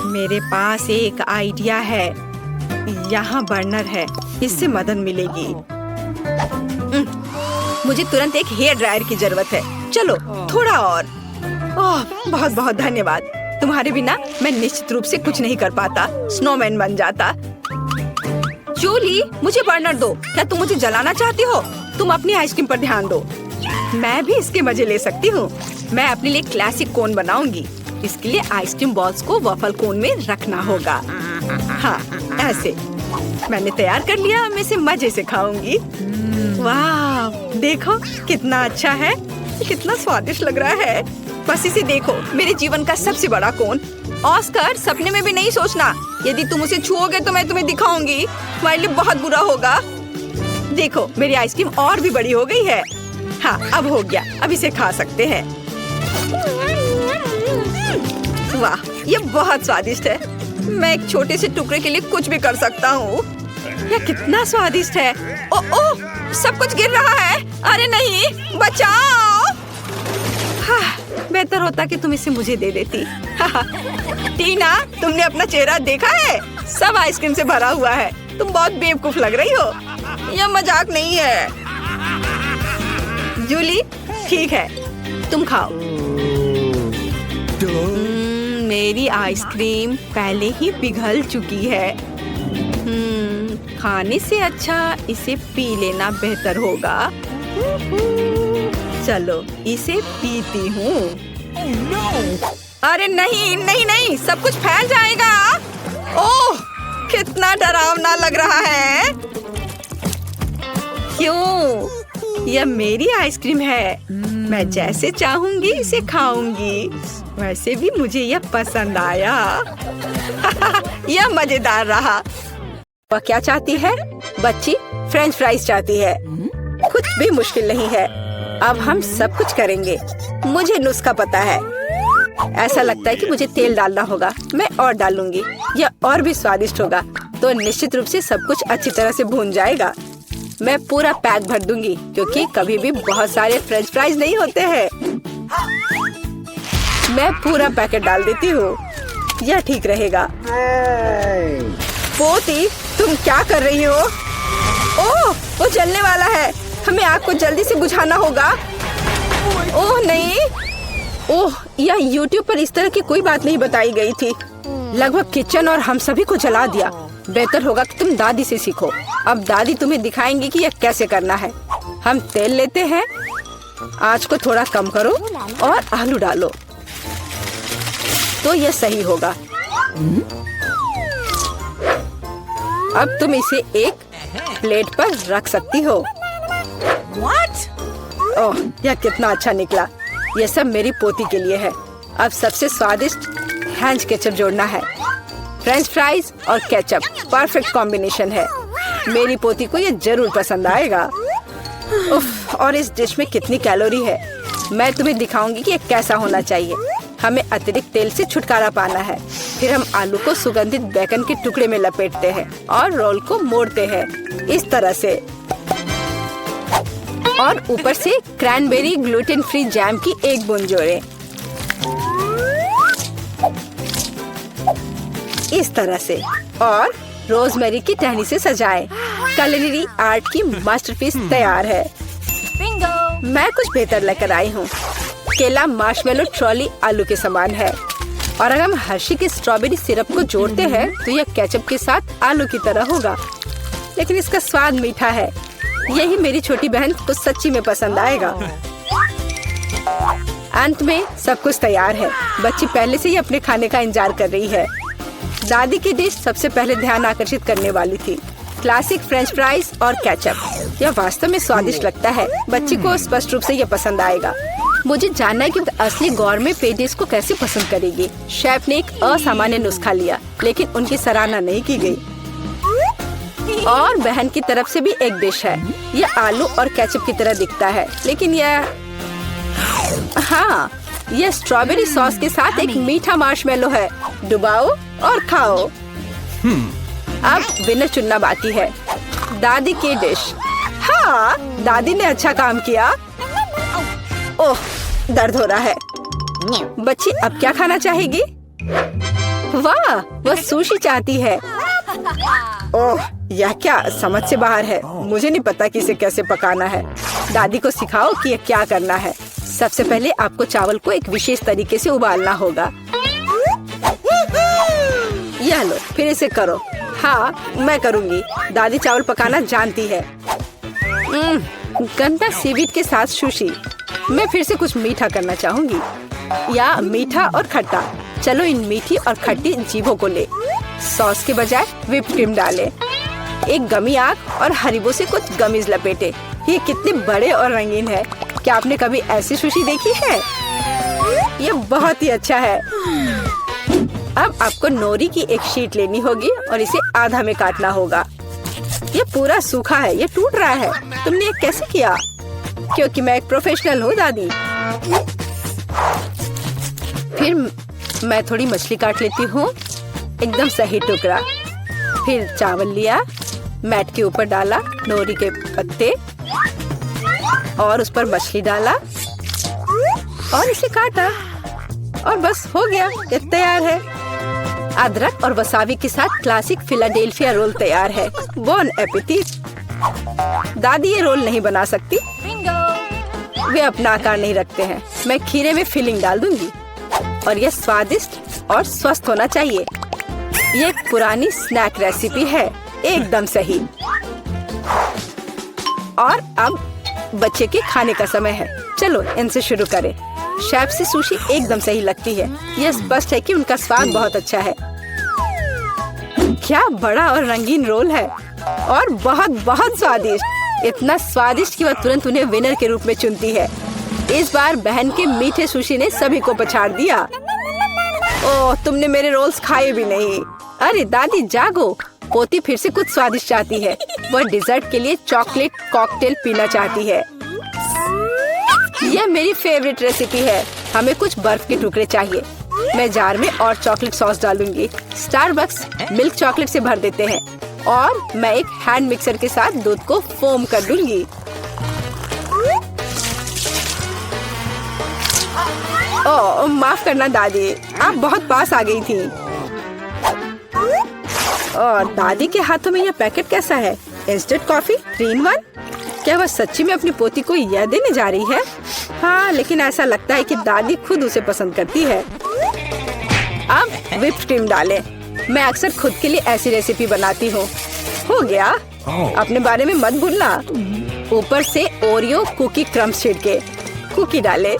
Speaker 1: मेरे पास एक आइडिया है। यहाँ बर्नर है, इससे मदद मिलेगी। मुझे तुरंत एक हेयर ड्रायर की जरूरत है। चलो थोड़ा और। ओह, बहुत बहुत धन्यवाद। तुम्हारे बिना मैं निश्चित रूप से कुछ नहीं कर पाता। स्नोमैन बन जाता। जूली, मुझे बर्नर दो। क्या तुम मुझे जलाना चाहती हो? तुम अपनी आइसक्रीम पर ध्यान दो। मैं भी इसके मजे ले सकती हूँ। मैं अपने लिए क्लासिक कोन बनाऊंगी। इसके लिए आइसक्रीम बॉल्स को वॉफल कोन में रखना होगा। हाँ, ऐसे। मैंने तैयार कर लिया। मैं इसे मजे से खाऊंगी। वाह, देखो कितना अच्छा है। कितना स्वादिष्ट लग रहा है। बस इसे देखो, मेरे जीवन का सबसे बड़ा कोन। ऑस्कर, सपने में भी नहीं सोचना। यदि तुम उसे छुओगे तो मैं तुम्हें दिखाऊंगी। तुम्हारे लिए बहुत बुरा होगा। देखो, मेरी आइसक्रीम और भी बड़ी हो गई है। हाँ, अब हो गया। अब इसे खा सकते हैं। वाह, ये बहुत स्वादिष्ट है। मैं एक छोटे से टुकड़े के लिए कुछ भी कर सकता हूँ। यह कितना स्वादिष्ट है। ओह, सब कुछ गिर रहा है। अरे नहीं, बचाओ। हाँ, बेहतर होता कि तुम इसे मुझे दे देती। टीना, तुमने अपना चेहरा देखा है? सब आइसक्रीम से भरा हुआ है। तुम बहुत बेवकूफ लग रही हो। यह मजाक नहीं है। जूली, ठीक है, तुम खाओ। मेरी आइसक्रीम पहले ही पिघल चुकी है। खाने से अच्छा इसे पी लेना बेहतर होगा। चलो, इसे पीती हूँ। अरे नहीं नहीं नहीं, सब कुछ फैल जाएगा। ओह, कितना डरावना लग रहा है। क्यों? यह मेरी आइसक्रीम है। मैं जैसे चाहूंगी इसे खाऊंगी। वैसे भी मुझे यह पसंद आया। यह मजेदार रहा। वह क्या चाहती है? बच्ची फ्रेंच फ्राइज चाहती है। कुछ भी मुश्किल नहीं है। अब हम सब कुछ करेंगे। मुझे नुस्खा पता है। ऐसा लगता है कि मुझे तेल डालना होगा। मैं और डालूंगी। यह और भी स्वादिष्ट होगा। तो निश्चित रूप से सब कुछ अच्छी तरह से भून जाएगा। मैं पूरा पैक भर दूंगी, क्योंकि कभी भी बहुत सारे फ्रेंच फ्राइज नहीं होते हैं। मैं पूरा पैकेट डाल देती हूँ। यह ठीक रहेगा। पोती, तुम क्या कर रही हो? ओह, वो जलने वाला है। हमें आग को जल्दी से बुझाना होगा। ओह नहीं। ओह, यह YouTube पर इस तरह की कोई बात नहीं बताई गई थी। लगभग किचन और हम सभी को जला दिया। बेहतर होगा कि तुम दादी से सीखो। अब दादी तुम्हें दिखाएंगी कि यह कैसे करना है। हम तेल लेते हैं। आँच को थोड़ा कम करो और आलू डालो, तो यह सही होगा। अब तुम इसे एक प्लेट पर रख सकती हो। ओह, यह कितना अच्छा निकला। यह सब मेरी पोती के लिए है। अब सबसे स्वादिष्ट हैंच केचप जोड़ना है। फ्रेंच फ्राइज और केचप परफेक्ट कॉम्बिनेशन है। मेरी पोती को यह जरूर पसंद आएगा। उफ, और इस डिश में कितनी कैलोरी है। मैं तुम्हें दिखाऊंगी कि यह कैसा होना चाहिए। हमें अतिरिक्त तेल से छुटकारा पाना है। फिर हम आलू को सुगंधित बेकन के टुकड़े में लपेटते हैं और रोल को मोड़ते हैं इस तरह से। और ऊपर से क्रैनबेरी ग्लूटेन फ्री जैम की एक बूंद जोड़ें। इस तरह से। और रोजमेरी की टहनी से सजाएं। culinary आर्ट की मास्टरपीस तैयार है। बिंगो। मैं कुछ बेहतर लेकर आई हूँ। केला मार्शमेलो ट्रॉली आलू के समान है। और अगर हम हर्शी के स्ट्रॉबेरी सिरप को जोड़ते हैं तो यह केचप के साथ आलू की तरह होगा, लेकिन इसका स्वाद मीठा है। यही मेरी छोटी बहन को सच्ची में पसंद आएगा। अंत में सब कुछ तैयार है। बच्ची पहले से ही अपने खाने का इंतजार कर रही है। दादी की डिश सबसे पहले ध्यान आकर्षित करने वाली थी। क्लासिक फ्रेंच फ्राइज और केचप। यह वास्तव में स्वादिष्ट लगता है। बच्ची को स्पष्ट रूप से यह पसंद आएगा। मुझे जानना है कि असली गौरमे पेडिस को कैसे पसंद करेगी। शेफ ने एक असामान्य नुस्खा लिया, लेकिन उनकी सराहना नहीं की गई। और बहन की तरफ से भी एक डिश है। यह आलू और केचप की तरह दिखता है, लेकिन हाँ, यह स्ट्रॉबेरी सॉस के साथ एक मीठा मार्शमेलो है। डुबाओ और खाओ। अब विनर चुनना बाकी है। दादी की डिश। हाँ, दादी ने अच्छा काम किया। ओह, दर्द हो रहा है। बच्ची अब क्या खाना चाहेगी? वाह, वह सुशी चाहती है। ओह, यह क्या समझ से बाहर है। मुझे नहीं पता कि इसे कैसे पकाना है। दादी को सिखाओ कि यह क्या करना है। सबसे पहले आपको चावल को एक विशेष तरीके से उबालना होगा। यह लो, फिर इसे करो। हाँ, मैं करूँगी। दादी चावल पकाना जानती है। गंदा सीवीड के साथ सुशी। मैं फिर से कुछ मीठा करना चाहूँगी, या मीठा और खट्टा। चलो इन मीठी और खट्टी जीभों को ले। सॉस के बजाय व्हिप क्रीम डालें। एक गमी आग और हरीबो से कुछ गमीज लपेटे। ये कितने बड़े और रंगीन है। क्या आपने कभी ऐसी सुशी देखी है? ये बहुत ही अच्छा है। अब आपको नोरी की एक शीट लेनी होगी और इसे आधा में काटना होगा। ये पूरा सूखा है, ये टूट रहा है। तुमने ये कैसे किया? क्योंकि मैं एक प्रोफेशनल हूँ दादी। फिर मैं थोड़ी मछली काट लेती हूँ, एकदम सही टुकड़ा। फिर चावल लिया, मैट के ऊपर डाला, नोरी के पत्ते और उस पर मछली डाला और इसे काटा और बस हो गया, ये तैयार है। अदरक और वसाबी के साथ क्लासिक फिलाडेल्फिया रोल तैयार है। Bone appétit. दादी ये रोल नहीं बना सकती, वे अपना आकार नहीं रखते हैं। मैं खीरे में फिलिंग डाल दूंगी और यह स्वादिष्ट और स्वस्थ होना चाहिए। ये एक पुरानी स्नैक रेसिपी है, एकदम सही। और अब बच्चे के खाने का समय है। चलो इनसे शुरू करें। शेफ से सुशी एकदम सही लगती है। यह स्पष्ट है कि उनका स्वाद बहुत अच्छा है। क्या बड़ा और रंगीन रोल है और बहुत बहुत स्वादिष्ट। इतना स्वादिष्ट कि वह तुरंत उन्हें विनर के रूप में चुनती है। इस बार बहन के मीठे सुशी ने सभी को पछाड़ दिया। ओह, तुमने मेरे रोल्स खाए भी नहीं। अरे दादी जागो, पोती फिर से कुछ स्वादिष्ट चाहती है। वह डिजर्ट के लिए चॉकलेट कॉकटेल पीना चाहती है। यह मेरी फेवरेट रेसिपी है। हमें कुछ बर्फ के टुकड़े चाहिए। मैं जार में और चॉकलेट सॉस डालूंगी। स्टारबक्स मिल्क चॉकलेट से भर देते हैं और मैं एक हैंड मिक्सर के साथ दूध को फोम कर दूंगी। ओह, माफ करना दादी, आप बहुत पास आ गई थी। और दादी के हाथों में यह पैकेट कैसा है? Instant coffee 3 in 1। क्या वह सच्ची में अपनी पोती को यह देने जा रही है? हाँ, लेकिन ऐसा लगता है कि दादी खुद उसे पसंद करती है। अब व्हिप क्रीम डालें। मैं अक्सर खुद के लिए ऐसी रेसिपी बनाती हूँ। हो गया। अपने बारे में मत भूलना। ऊपर से ओरियो कुकी क्रम्स छिड़के, कुकी डाले।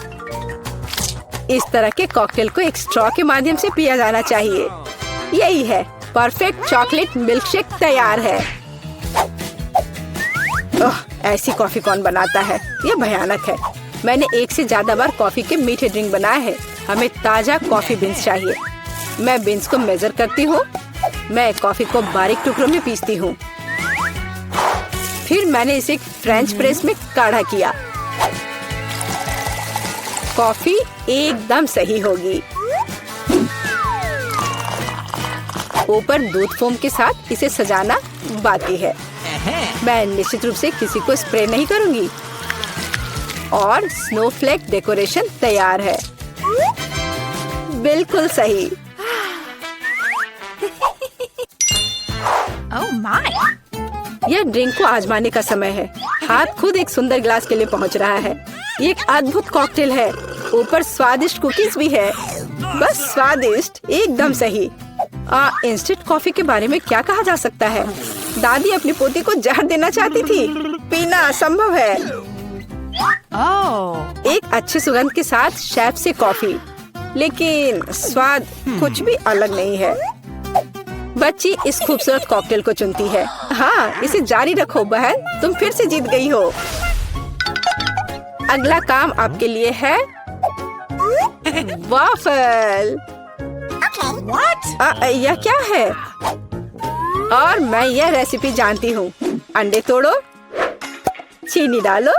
Speaker 1: इस तरह के कॉकटेल को एक स्ट्रॉ के माध्यम से पिया जाना चाहिए। यही है, परफेक्ट चॉकलेट मिल्कशेक तैयार है। ओह, ऐसी कॉफी कौन बनाता है? यह भयानक है। मैंने 1 से ज्यादा बार कॉफी के मीठे ड्रिंक बनाए हैं। हमें ताजा कॉफी बीन्स चाहिए। मैं बीन्स को मेजर करती हूँ। मैं कॉफी को बारीक टुकड़ों में पीसती हूँ। फिर मैंने इसे फ्रेंच प्रेस में काढ़ा किया। कॉफी एकदम सही होगी। ऊपर दूध फोम के साथ इसे सजाना बाकी है। मैं निश्चित रूप से किसी को स्प्रे नहीं करूंगी। और स्नोफ्लेक डेकोरेशन तैयार है। बिल्कुल सही।
Speaker 2: Oh my!
Speaker 1: यह ड्रिंक को आजमाने का समय है। हाथ खुद एक सुंदर ग्लास के लिए पहुंच रहा है। ये एक अद्भुत कॉकटेल है। ऊपर स्वादिष्ट कुकीज भी है। बस स्वादिष्ट, एकदम सही। इंस्टेंट कॉफी के बारे में क्या कहा जा सकता है? दादी अपनी पोती को जहर देना चाहती थी। पीना असंभव है।
Speaker 2: Oh!
Speaker 1: एक अच्छे सुगंध के साथ शेफ से कॉफी, लेकिन स्वाद कुछ भी अलग नहीं है। बच्ची इस खूबसूरत कॉकटेल को चुनती है। हाँ, इसे जारी रखो बहन, तुम फिर से जीत गई हो। अगला काम आपके लिए है वाफल।
Speaker 2: What?
Speaker 1: यह क्या है? और मैं यह रेसिपी जानती हूँ। अंडे तोड़ो, चीनी डालो।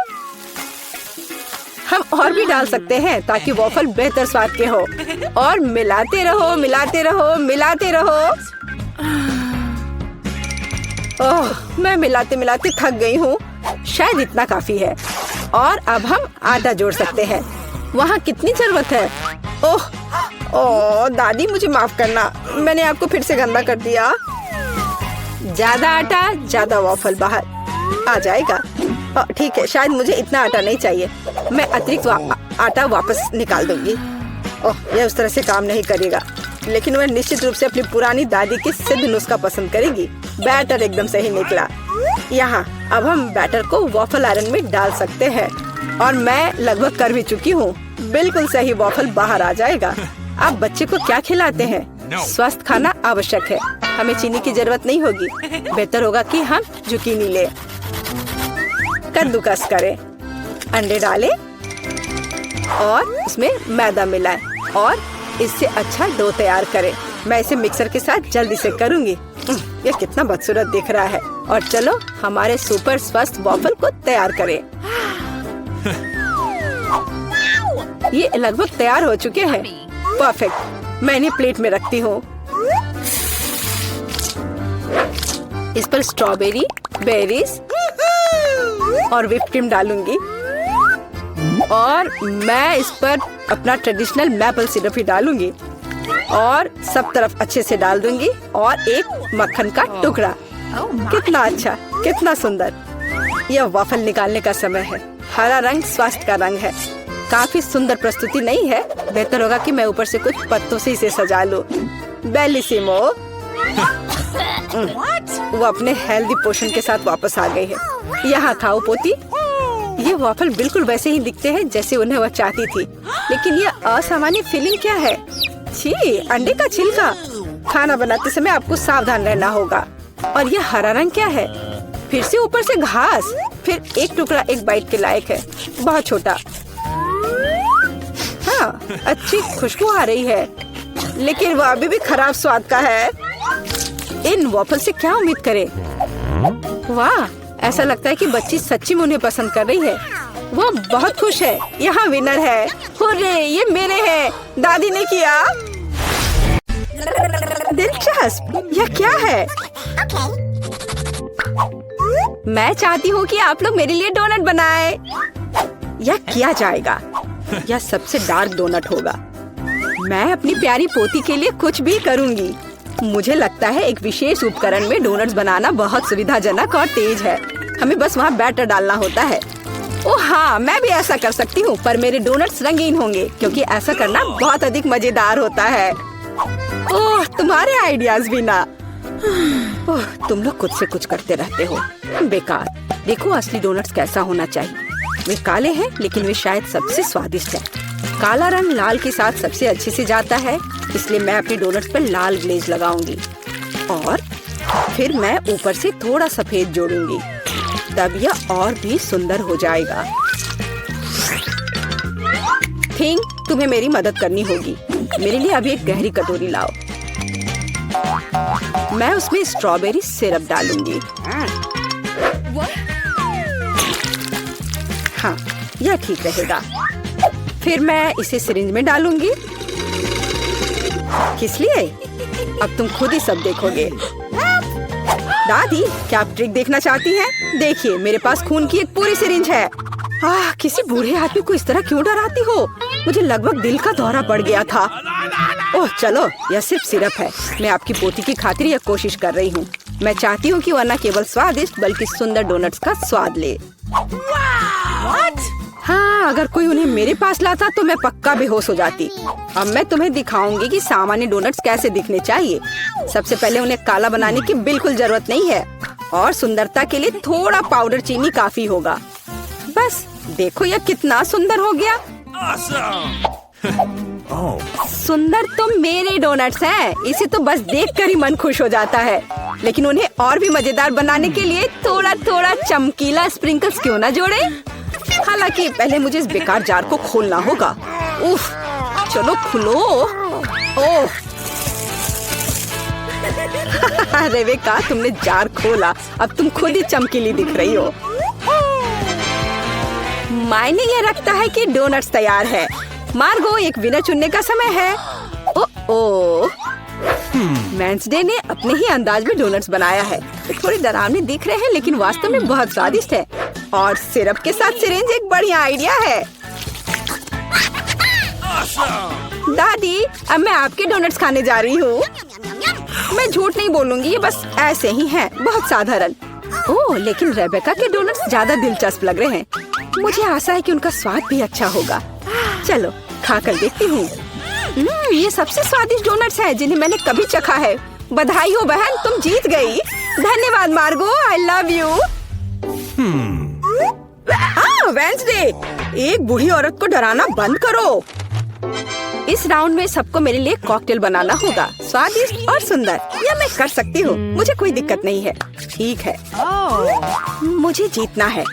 Speaker 1: हम और भी डाल सकते हैं ताकि वॉफल बेहतर स्वाद के हो। और मिलाते रहो, मिलाते रहो, मिलाते रहो। ओह, मैं मिलाते मिलाते थक गई हूँ। शायद इतना काफी है। और अब हम आटा जोड़ सकते हैं। वहाँ कितनी जरूरत है। ओह ओह दादी मुझे माफ करना, मैंने आपको फिर से गंदा कर दिया। ज्यादा आटा ज्यादा वॉफल बाहर आ जाएगा। ठीक है, शायद मुझे इतना आटा नहीं चाहिए। मैं अतिरिक्त आटा वापस निकाल दूंगी। ओह यह उस तरह से काम नहीं करेगा, लेकिन वह निश्चित रूप से अपनी पुरानी दादी की सिद्ध नुस्खा पसंद करेगी। बैटर एकदम सही निकला। यहाँ अब हम बैटर को वॉफल आयरन में डाल सकते हैं और मैं लगभग कर भी चुकी हूँ। बिल्कुल सही वॉफल बाहर आ जाएगा। आप बच्चे को क्या खिलाते हैं? स्वस्थ खाना आवश्यक है। हमें चीनी की जरूरत नहीं होगी। बेहतर होगा कि हम जुकीनी ले। कद्दूकस करें, अंडे डालें और उसमें मैदा मिलाएं और इससे अच्छा डो तैयार करें। मैं इसे मिक्सर के साथ जल्दी से करूंगी। ये कितना बदसूरत दिख रहा है। और चलो हमारे सुपर स्वस्थ वॉफल को तैयार करें। ये लगभग तैयार हो चुके हैं। परफेक्ट। मैं इन्हें प्लेट में रखती हूँ। इस पर स्ट्रॉबेरी, बेरीज और व्हिप क्रीम डालूंगी और मैं इस पर अपना ट्रेडिशनल मैपल सिरप ही डालूंगी और सब तरफ अच्छे से डाल दूंगी और एक मक्खन का टुकड़ा। कितना अच्छा, कितना सुंदर। यह वॉफल निकालने का समय है। हरा रंग स्वास्थ्य का रंग है। काफी सुंदर प्रस्तुति नहीं है? बेहतर होगा कि मैं ऊपर से कुछ पत्तों से इसे सजा लूं। बेलिसिमो। वो अपने हेल्दी पोषण के साथ वापस आ गई है। यहाँ खाओ पोती। ये वॉफल बिल्कुल वैसे ही दिखते हैं जैसे उन्हें वह चाहती थी, लेकिन यह असामान्य फीलिंग क्या है? छी, अंडे का छिलका। खाना बनाते समय आपको सावधान रहना होगा। और यह हरा रंग क्या है? फिर से ऊपर से घास। फिर एक टुकड़ा एक बाइट के लायक है, बहुत छोटा। हाँ, अच्छी खुशबू आ रही है, लेकिन वो अभी भी खराब स्वाद का है। इन वॉफल से क्या उम्मीद करें? वाह, ऐसा लगता है कि बच्ची सच्ची में उन्हें पसंद कर रही है। वो बहुत खुश है। यहाँ विनर है। हुर्रे, ये मेरे हैं। दादी ने किया। दिलचस्प। यह क्या है? मैं चाहती हूँ कि आप लोग मेरे लिए डोनट बनाएं। यह किया जाएगा। यह सबसे डार्क डोनट होगा। मैं अपनी प्यारी पोती के लिए कुछ भी करूँगी। मुझे लगता है एक विशेष उपकरण में डोनट्स बनाना बहुत सुविधाजनक और तेज है। हमें बस वहाँ बैटर डालना होता है। ओह हाँ, मैं भी ऐसा कर सकती हूँ, पर मेरे डोनट्स रंगीन होंगे क्योंकि ऐसा करना बहुत अधिक मजेदार होता है। ओह, तुम्हारे आइडियाज भी ना। ओह, तुम लोग खुद से कुछ करते रहते हो। बेकार। देखो असली डोनट्स कैसा होना चाहिए। वे काले हैं, लेकिन वे शायद सबसे स्वादिष्ट है। काला रंग लाल के साथ सबसे अच्छे से जाता है, इसलिए मैं अपने डोनट्स पर लाल ग्लेज लगाऊंगी और फिर मैं ऊपर से थोड़ा सफेद जोड़ूंगी। तब यह और भी सुंदर हो जाएगा। थिंक, तुम्हें मेरी मदद करनी होगी। मेरे लिए अभी एक गहरी कटोरी लाओ। मैं उसमें स्ट्रॉबेरी सिरप डालूंगी। हाँ, यह ठीक रहेगा। फिर मैं इसे सिरिंज में डालूंगी। किस लिए? अब तुम खुद ही सब देखोगे। दादी, क्या आप ट्रिक देखना चाहती हैं? देखिए, मेरे पास खून की एक पूरी सिरिंज है। किसी बूढ़े आदमी को इस तरह क्यों डराती हो? मुझे लगभग दिल का दौरा पड़ गया था। ओह चलो, यह सिर्फ सिरप है। मैं आपकी पोती की खातिर यह कोशिश कर रही हूँ। मैं चाहती हूँ कि वह न केवल स्वादिष्ट बल्कि सुंदर डोनट्स का स्वाद ले। हाँ, अगर कोई उन्हें मेरे पास लाता तो मैं पक्का बेहोश हो जाती। अब मैं तुम्हें दिखाऊंगी कि सामान्य डोनट्स कैसे दिखने चाहिए। सबसे पहले उन्हें काला बनाने की बिल्कुल जरूरत नहीं है और सुंदरता के लिए थोड़ा पाउडर चीनी काफी होगा। बस देखो, यह कितना सुंदर हो गया। सुंदर तो मेरे डोनट्स हैं। इसे तो बस देखकर ही मन खुश हो जाता है, लेकिन उन्हें और भी मजेदार बनाने के लिए थोड़ा थोड़ा चमकीला स्प्रिंकल्स क्यों ना जोड़े। हालांकि पहले मुझे इस बेकार जार को खोलना होगा। उफ, चलो खुलो। ओह रेवेका, तुमने जार खोला। अब तुम खुद ही चमकीली दिख रही हो। मायने ये रखता है कि डोनट्स तैयार है। मार्गो, एक विनर चुनने का समय है। ओह, वेंसडे ने अपने ही अंदाज में डोनट्स बनाया है। थोड़े डरावने दिख रहे हैं, लेकिन वास्तव में बहुत स्वादिष्ट है। और सिरप के साथ सिरिंज एक बढ़िया आइडिया है। दादी, अब मैं आपके डोनट्स खाने जा रही हूँ। मैं झूठ नहीं बोलूंगी, ये बस ऐसे ही हैं, बहुत साधारण। ओह, लेकिन रेबेका के डोनट्स ज्यादा दिलचस्प लग रहे हैं। मुझे आशा है कि उनका स्वाद भी अच्छा होगा। चलो खा कर देखती हूँ। ये सबसे स्वादिष्ट डोनट्स हैं जिन्हें मैंने कभी चखा है। बधाई हो बहन, तुम जीत गई। धन्यवाद मार्गो, आई लव यू। वेंसडे, एक बूढ़ी औरत को डराना बंद करो। इस राउंड में सबको मेरे लिए कॉकटेल बनाना होगा, स्वादिष्ट और सुंदर। यह मैं कर सकती हूँ, मुझे कोई दिक्कत नहीं है। ठीक है, मुझे जीतना है,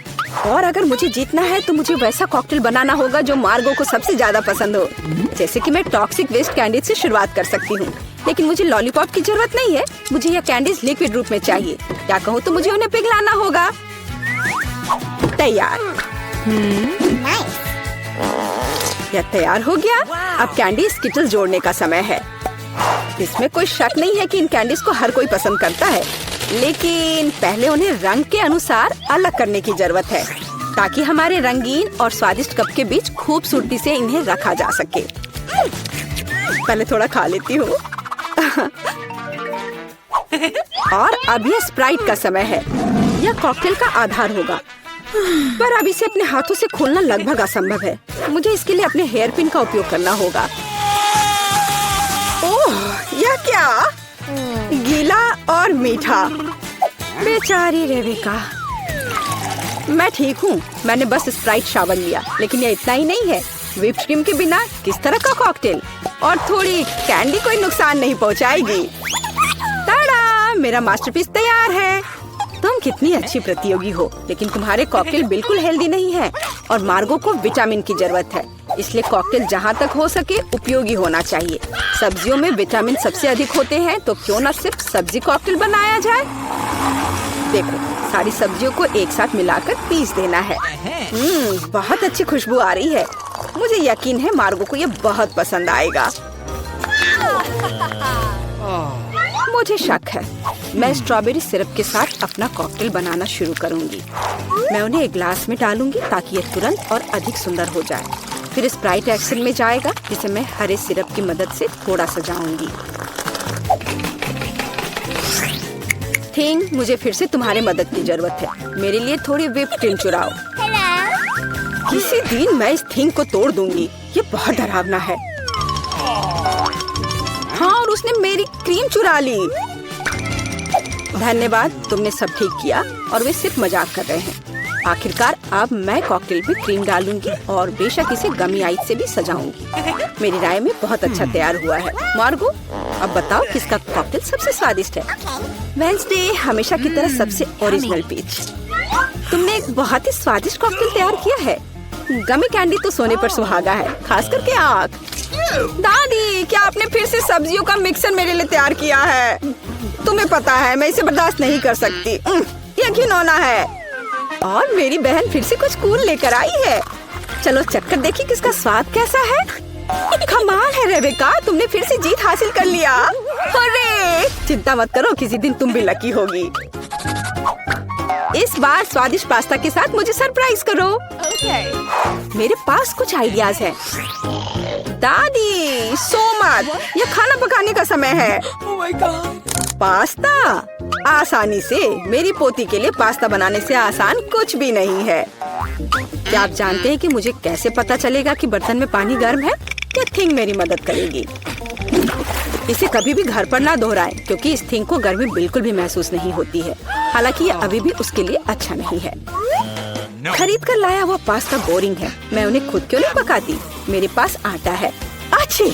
Speaker 1: और अगर मुझे जीतना है तो मुझे वैसा कॉकटेल बनाना होगा जो मार्गो को सबसे ज्यादा पसंद हो। जैसे कि मैं टॉक्सिक वेस्ट कैंडीज से शुरुआत कर सकती हूँ, लेकिन मुझे लॉलीपॉप की जरूरत नहीं है। मुझे यह कैंडीज लिक्विड रूप में चाहिए। क्या कहूँ तो मुझे उन्हें पिघलाना होगा। तैयार। यह तैयार हो गया। अब कैंडी स्किटल्स जोड़ने का समय है। इसमें कोई शक नहीं है कि इन कैंडीज को हर कोई पसंद करता है, लेकिन पहले उन्हें रंग के अनुसार अलग करने की जरूरत है, ताकि हमारे रंगीन और स्वादिष्ट कप के बीच खूबसूरती से इन्हें रखा जा सके। पहले थोड़ा खा लेती हूँ। और अब यह स्प्राइट का समय है। यह कॉकटेल का आधार होगा, पर अब इसे अपने हाथों से खोलना लगभग असंभव है। मुझे इसके लिए अपने हेयर पिन का उपयोग करना होगा। ओह, यह क्या? गीला और मीठा। बेचारी रेबेका। मैं ठीक हूँ, मैंने बस स्प्राइट शावर लिया, लेकिन यह इतना ही नहीं है। व्हिप क्रीम के बिना किस तरह का कॉकटेल? और थोड़ी कैंडी कोई नुकसान नहीं पहुँचाएगी। ताड़ा, मेरा मास्टरपीस तैयार है। तुम कितनी अच्छी प्रतियोगी हो, लेकिन तुम्हारे कॉकटेल बिल्कुल हेल्दी नहीं है, और मार्गो को विटामिन की जरूरत है। इसलिए कॉकटेल जहाँ तक हो सके उपयोगी होना चाहिए। सब्जियों में विटामिन सबसे अधिक होते हैं, तो क्यों न सिर्फ सब्जी कॉकटेल बनाया जाए। देखो, सारी सब्जियों को एक साथ मिलाकर पीस देना है। बहुत अच्छी खुशबू आ रही है। मुझे यकीन है मार्गो को ये बहुत पसंद आएगा। मुझे शक है। मैं स्ट्रॉबेरी सिरप के साथ अपना कॉकटेल बनाना शुरू करूंगी। मैं उन्हें एक ग्लास में डालूंगी ताकि यह तुरंत और अधिक सुंदर हो जाए। फिर स्प्राइट एक्शन में जाएगा, जिसे मैं हरे सिरप की मदद से थोड़ा सजाऊंगी। थिंग, मुझे फिर से तुम्हारे मदद की जरूरत है। मेरे लिए थोड़ी व्हिप क्रीम चुराओ। किसी दिन मैं इस थिंग को तोड़ दूंगी। ये बहुत डरावना है। हाँ, और उसने मेरी क्रीम चुरा ली। धन्यवाद, तुमने सब ठीक किया। और वे सिर्फ मजाक कर रहे हैं। आखिरकार अब मैं कॉकटेल में क्रीम डालूंगी और बेशक इसे गमी आइस से भी सजाऊंगी। मेरी राय में बहुत अच्छा तैयार हुआ है। मार्गो, अब बताओ किसका कॉकटेल सबसे स्वादिष्ट है? वेंसडे, हमेशा की तरह सबसे ओरिजिनल पीच। तुमने एक बहुत ही स्वादिष्ट कॉकटेल तैयार किया है। गमी कैंडी तो सोने पर सुहागा है, खास करके आँख। दादी, क्या आपने फिर से सब्जियों का मिक्सर मेरे लिए तैयार किया है? तुम्हें पता है मैं इसे बर्दाश्त नहीं कर सकती। ये घिनौना है। और मेरी बहन फिर से कुछ कूल लेकर आई है। चलो चक्कर देखिए किसका स्वाद कैसा है। कमाल है रेबेका, तुमने फिर से जीत हासिल कर लिया। अरे, चिंता मत करो, किसी दिन तुम भी लकी होगी। इस बार स्वादिष्ट पास्ता के साथ मुझे सरप्राइज करो। मेरे पास कुछ आइडियाज हैं। दादी, सो मत, यह खाना पकाने का समय है। पास्ता? आसानी से। मेरी पोती के लिए पास्ता बनाने से आसान कुछ भी नहीं है। क्या आप जानते हैं कि मुझे कैसे पता चलेगा कि बर्तन में पानी गर्म है? यह थिंग मेरी मदद करेगी। इसे कभी भी घर पर ना दोहराएं, क्योंकि इस थिंग को गर्मी बिल्कुल भी महसूस नहीं होती है। हालांकि यह अभी भी उसके लिए अच्छा नहीं है। खरीद कर लाया हुआ पास्ता बोरिंग है। मैं उन्हें खुद क्यों नहीं पकाती? मेरे पास आटा है। अच्छी।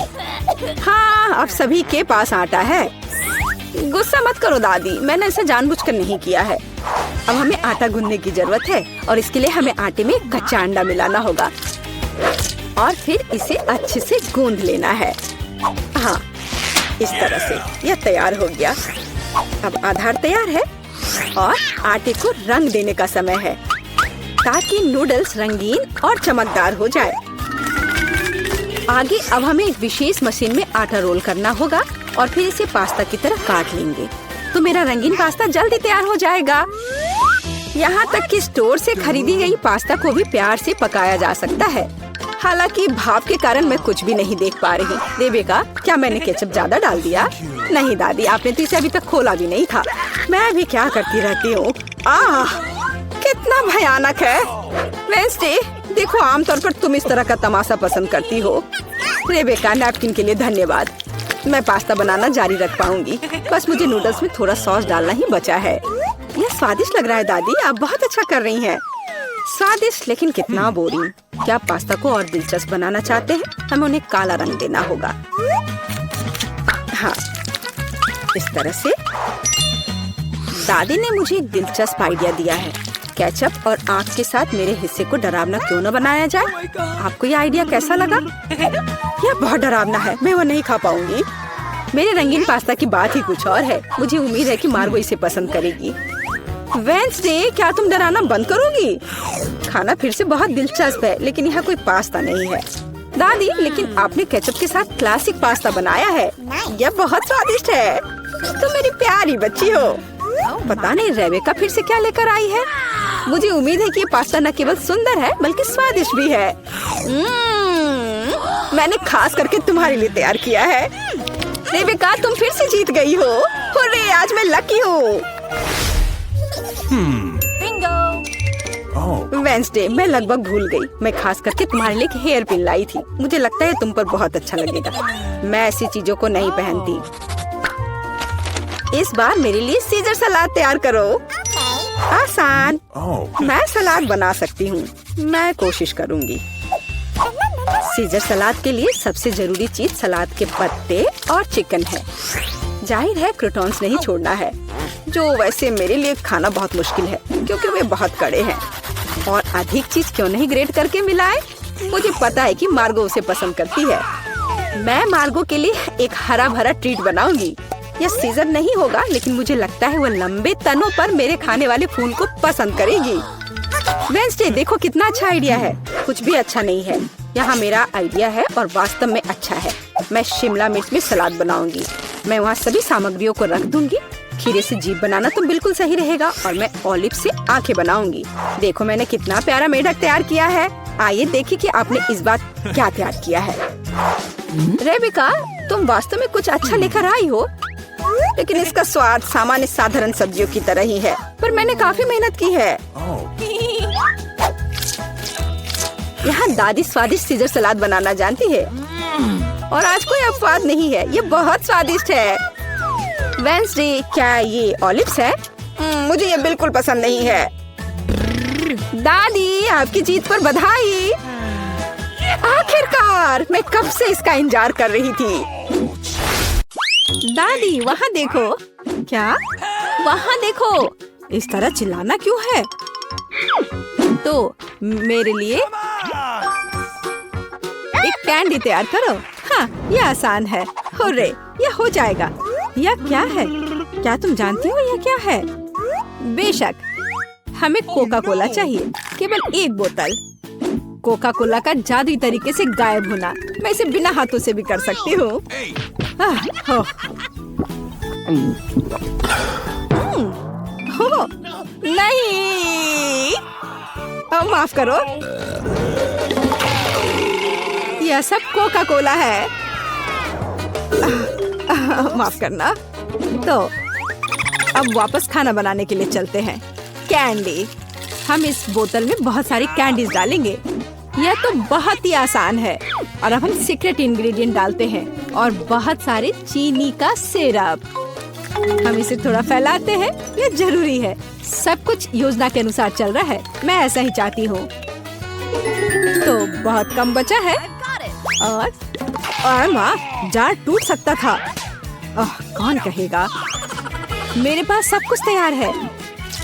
Speaker 1: हाँ, अब सभी के पास आटा है। गुस्सा मत करो दादी, मैंने ऐसा जानबूझकर नहीं किया है। अब हमें आटा गूंदने की जरूरत है, और इसके लिए हमें आटे में कच्चा अंडा मिलाना होगा और फिर इसे अच्छे से गूंद लेना है। हाँ, इस तरह से यह तैयार हो गया। अब आधार तैयार है और आटे को रंग देने का समय है, ताकि नूडल्स रंगीन और चमकदार हो जाए। आगे अब हमें एक विशेष मशीन में आटा रोल करना होगा और फिर इसे पास्ता की तरह काट लेंगे, तो मेरा रंगीन पास्ता जल्दी तैयार हो जाएगा। यहाँ तक कि स्टोर से खरीदी गई पास्ता को भी प्यार से पकाया जा सकता है। हालांकि भाप के कारण मैं कुछ भी नहीं देख पा रही। रेबेका, क्या मैंने केचप ज्यादा डाल दिया? नहीं दादी, आपने तो इसे अभी तक खोला भी नहीं था। मैं भी क्या करती रहती हूँ। कितना भयानक है। वेंसडे, देखो आमतौर पर तुम इस तरह का तमाशा पसंद करती हो। रेबेका, नैपकिन के लिए धन्यवाद। मैं पास्ता बनाना जारी रख पाऊंगी। बस मुझे नूडल्स में थोड़ा सॉस डालना ही बचा है। यह स्वादिष्ट लग रहा है दादी, आप बहुत अच्छा कर रही हैं। स्वादिष्ट लेकिन कितना बोरिंग। क्या आप पास्ता को और दिलचस्प बनाना चाहते हैं? हमें उन्हें काला रंग देना होगा। हाँ, इस तरह से। दादी ने मुझे एक दिलचस्प आइडिया दिया है। केचप और आँख के साथ मेरे हिस्से को डरावना क्यों न बनाया जाए? आपको ये आइडिया कैसा लगा? यह बहुत डरावना है, मैं वो नहीं खा पाऊंगी। मेरे रंगीन पास्ता की बात ही कुछ और है। मुझे उम्मीद है कि मार्गो इसे पसंद करेगी। वेंसडे, क्या तुम डराना बंद करोगी? खाना फिर से बहुत दिलचस्प है, लेकिन यहाँ कोई पास्ता नहीं है। दादी, लेकिन आपने केचप के साथ क्लासिक पास्ता बनाया है। यह बहुत स्वादिष्ट है। तुम मेरी प्यारी बच्ची हो। पता नहीं रेबेका फिर से क्या लेकर आई है। मुझे उम्मीद है कि ये पास्ता न केवल सुंदर है बल्कि स्वादिष्ट भी है। मैंने खास करके तुम्हारे लिए तैयार किया है। रेबेका, तुम फिर से जीत गई हो। हुर्रे, आज मैं लकी हूँ। वेंसडे, मैं लगभग भूल गई। मैं खास करके तुम्हारे लिए एक हेयर पिन लाई थी। मुझे लगता है तुम पर बहुत अच्छा लगेगा। मैं ऐसी चीजों को नहीं पहनती। इस बार मेरे लिए सीजर सलाद तैयार करो। आसान। मैं सलाद बना सकती हूँ। मैं कोशिश करूँगी। सीजर सलाद के लिए सबसे जरूरी चीज सलाद के पत्ते और चिकन है। जाहिर है क्रूटॉन्स नहीं छोड़ना है, जो वैसे मेरे लिए खाना बहुत मुश्किल है क्योंकि वे बहुत कड़े हैं। और अधिक चीज क्यों नहीं ग्रेट करके मिलाए? मुझे पता है कि मार्गो उसे पसंद करती है। मैं मार्गो के लिए एक हरा भरा ट्रीट बनाऊंगी। यह सीजर नहीं होगा, लेकिन मुझे लगता है वो लंबे तनों पर मेरे खाने वाले फूल को पसंद करेगी। वेंसडे, देखो कितना अच्छा आइडिया है। कुछ भी अच्छा नहीं है। यहाँ मेरा आइडिया है और वास्तव में अच्छा है। मैं शिमला मिर्च में सलाद बनाऊंगी। मैं वहाँ सभी सामग्रियों को रख दूंगी। खीरे से जीभ बनाना तो बिल्कुल सही रहेगा और मैं ऑलिव से आंखें बनाऊंगी। देखो मैंने कितना प्यारा मेढक तैयार किया है। आइए देखिए कि आपने इस बार क्या तैयार किया है। रेबेका, तुम वास्तव में कुछ अच्छा लेकर आई हो, लेकिन इसका स्वाद सामान्य साधारण सब्जियों की तरह ही है। पर मैंने काफी मेहनत की है। यहाँ दादी स्वादिष्ट सीजर सलाद बनाना जानती है और आज कोई अपवाद नहीं है। ये बहुत स्वादिष्ट है। वेंसडे, क्या ये ऑलिव्स है? मुझे ये बिल्कुल पसंद नहीं है। दादी, आपकी जीत पर बधाई। आखिरकार, मैं कब से इसका इंतजार कर रही थी। दादी, वहाँ देखो। क्या? वहाँ देखो। इस तरह चिल्लाना क्यों है? तो मेरे लिए एक कैंडी तैयार करो। हाँ, यह आसान है। हुर्रे, यह हो जाएगा। यह क्या है? क्या तुम जानती हो यह क्या है? बेशक, हमें कोका कोला चाहिए। केवल एक बोतल। कोका कोला का जादुई तरीके से गायब होना। मैं इसे बिना हाथों से भी कर सकती हूँ। नहीं, माफ करो। यह सब कोका कोला है। माफ करना। तो अब वापस खाना बनाने के लिए चलते हैं। कैंडी, हम इस बोतल में बहुत सारी कैंडीज डालेंगे। यह तो बहुत ही आसान है। और अब हम सीक्रेट इंग्रेडिएंट डालते हैं और बहुत सारे चीनी का सिरप। हम इसे थोड़ा फैलाते हैं। यह जरूरी है। सब कुछ योजना के अनुसार चल रहा है। मैं ऐसा ही चाहती हूँ। तो बहुत कम बचा है और माँ, जार टूट सकता था। कौन कहेगा? मेरे पास सब कुछ तैयार है।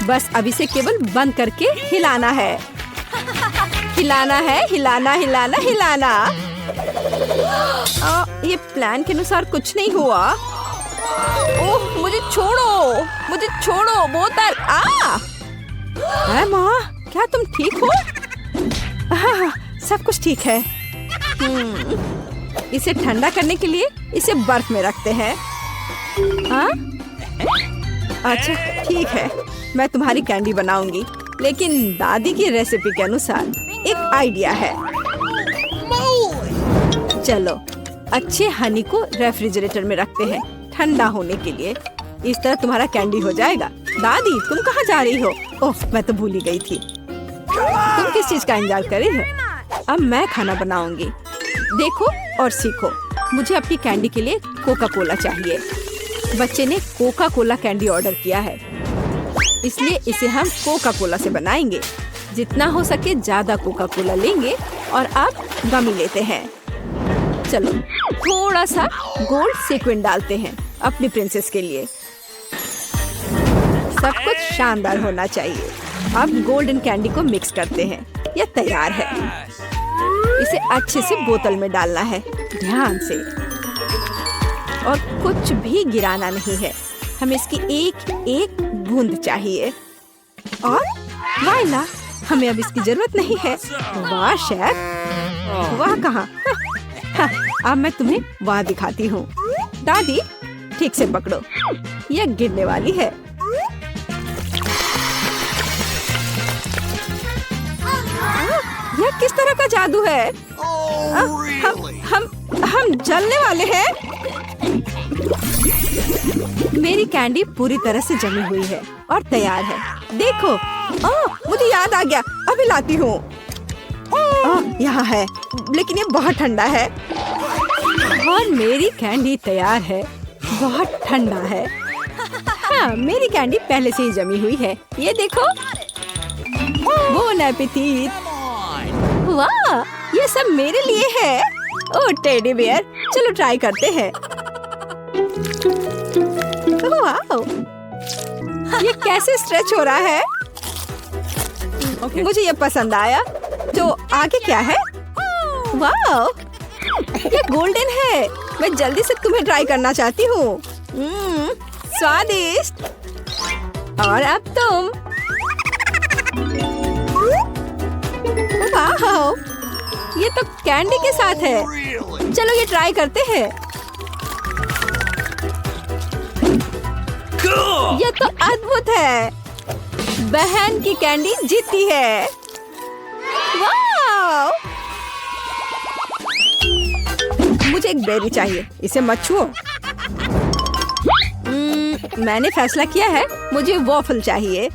Speaker 1: बस अब इसे केवल बंद करके हिलाना है। हिलाना है, हिलाना हिलाना हिलाना। ये प्लान के अनुसार कुछ नहीं हुआ। ओह, मुझे छोड़ो, मुझे छोड़ो बोतल। माँ, क्या तुम ठीक हो? हाँ, सब कुछ ठीक है। इसे ठंडा करने के लिए इसे बर्फ में रखते हैं। अच्छा ठीक है, मैं तुम्हारी कैंडी बनाऊंगी, लेकिन दादी की रेसिपी के अनुसार। एक आइडिया है। चलो अच्छे हनी को रेफ्रिजरेटर में रखते हैं ठंडा होने के लिए। इस तरह तुम्हारा कैंडी हो जाएगा। दादी तुम कहाँ जा रही हो? ओह मैं तो भूल ही गई थी। तुम किस चीज का इंतजार कर रही हो? अब मैं खाना बनाऊंगी। देखो और सीखो। मुझे अपनी कैंडी के लिए कोका कोला चाहिए। बच्चे ने कोका कोला कैंडी ऑर्डर किया है, इसलिए इसे हम कोका कोला से बनाएंगे। जितना हो सके ज्यादा कोका कोला लेंगे और अब गमी लेते हैं। चलो थोड़ा सा गोल्ड सीक्वेंस डालते हैं अपनी प्रिंसेस के लिए। सब कुछ शानदार होना चाहिए। अब गोल्डन कैंडी को मिक्स करते हैं। यह तैयार है। इसे अच्छे से बोतल में डालना है, ध्यान से, और कुछ भी गिराना नहीं है। हमें इसकी एक एक बूंद चाहिए। और वाइला, हमें अब इसकी जरूरत नहीं है। वाह शेफ, वाह कहाँ? अब मैं तुम्हें वाह दिखाती हूँ। दादी ठीक से पकड़ो, यह गिरने वाली है। यह किस तरह का जादू है? हम जलने वाले हैं। मेरी कैंडी पूरी तरह से जमी हुई है और तैयार है। देखो, मुझे याद आ गया, अभी लाती हूँ। यहाँ है, लेकिन ये बहुत ठंडा है। और मेरी कैंडी तैयार है, बहुत ठंडा है। हाँ, मेरी कैंडी पहले से ही जमी हुई है। ये देखो। बोन एपेटीट। वाह, ये सब मेरे लिए है। ओह टेडी बियर, चलो ट्राई करते हैं। वाह, ये कैसे स्ट्रेच हो रहा है? मुझे ये पसंद आया। तो आगे क्या है? वाह, ये गोल्डन है। मैं जल्दी से तुम्हें ट्राई करना चाहती हूँ। स्वादिष्ट। और अब तुम। वाह, ये तो कैंडी के साथ है। चलो ये ट्राई करते हैं। ये तो अद्भुत है। बहन की कैंडी जीती है। वाह! मुझे एक बेरी चाहिए, इसे मत छुओ। मैंने फैसला किया है, मुझे वॉफल चाहिए।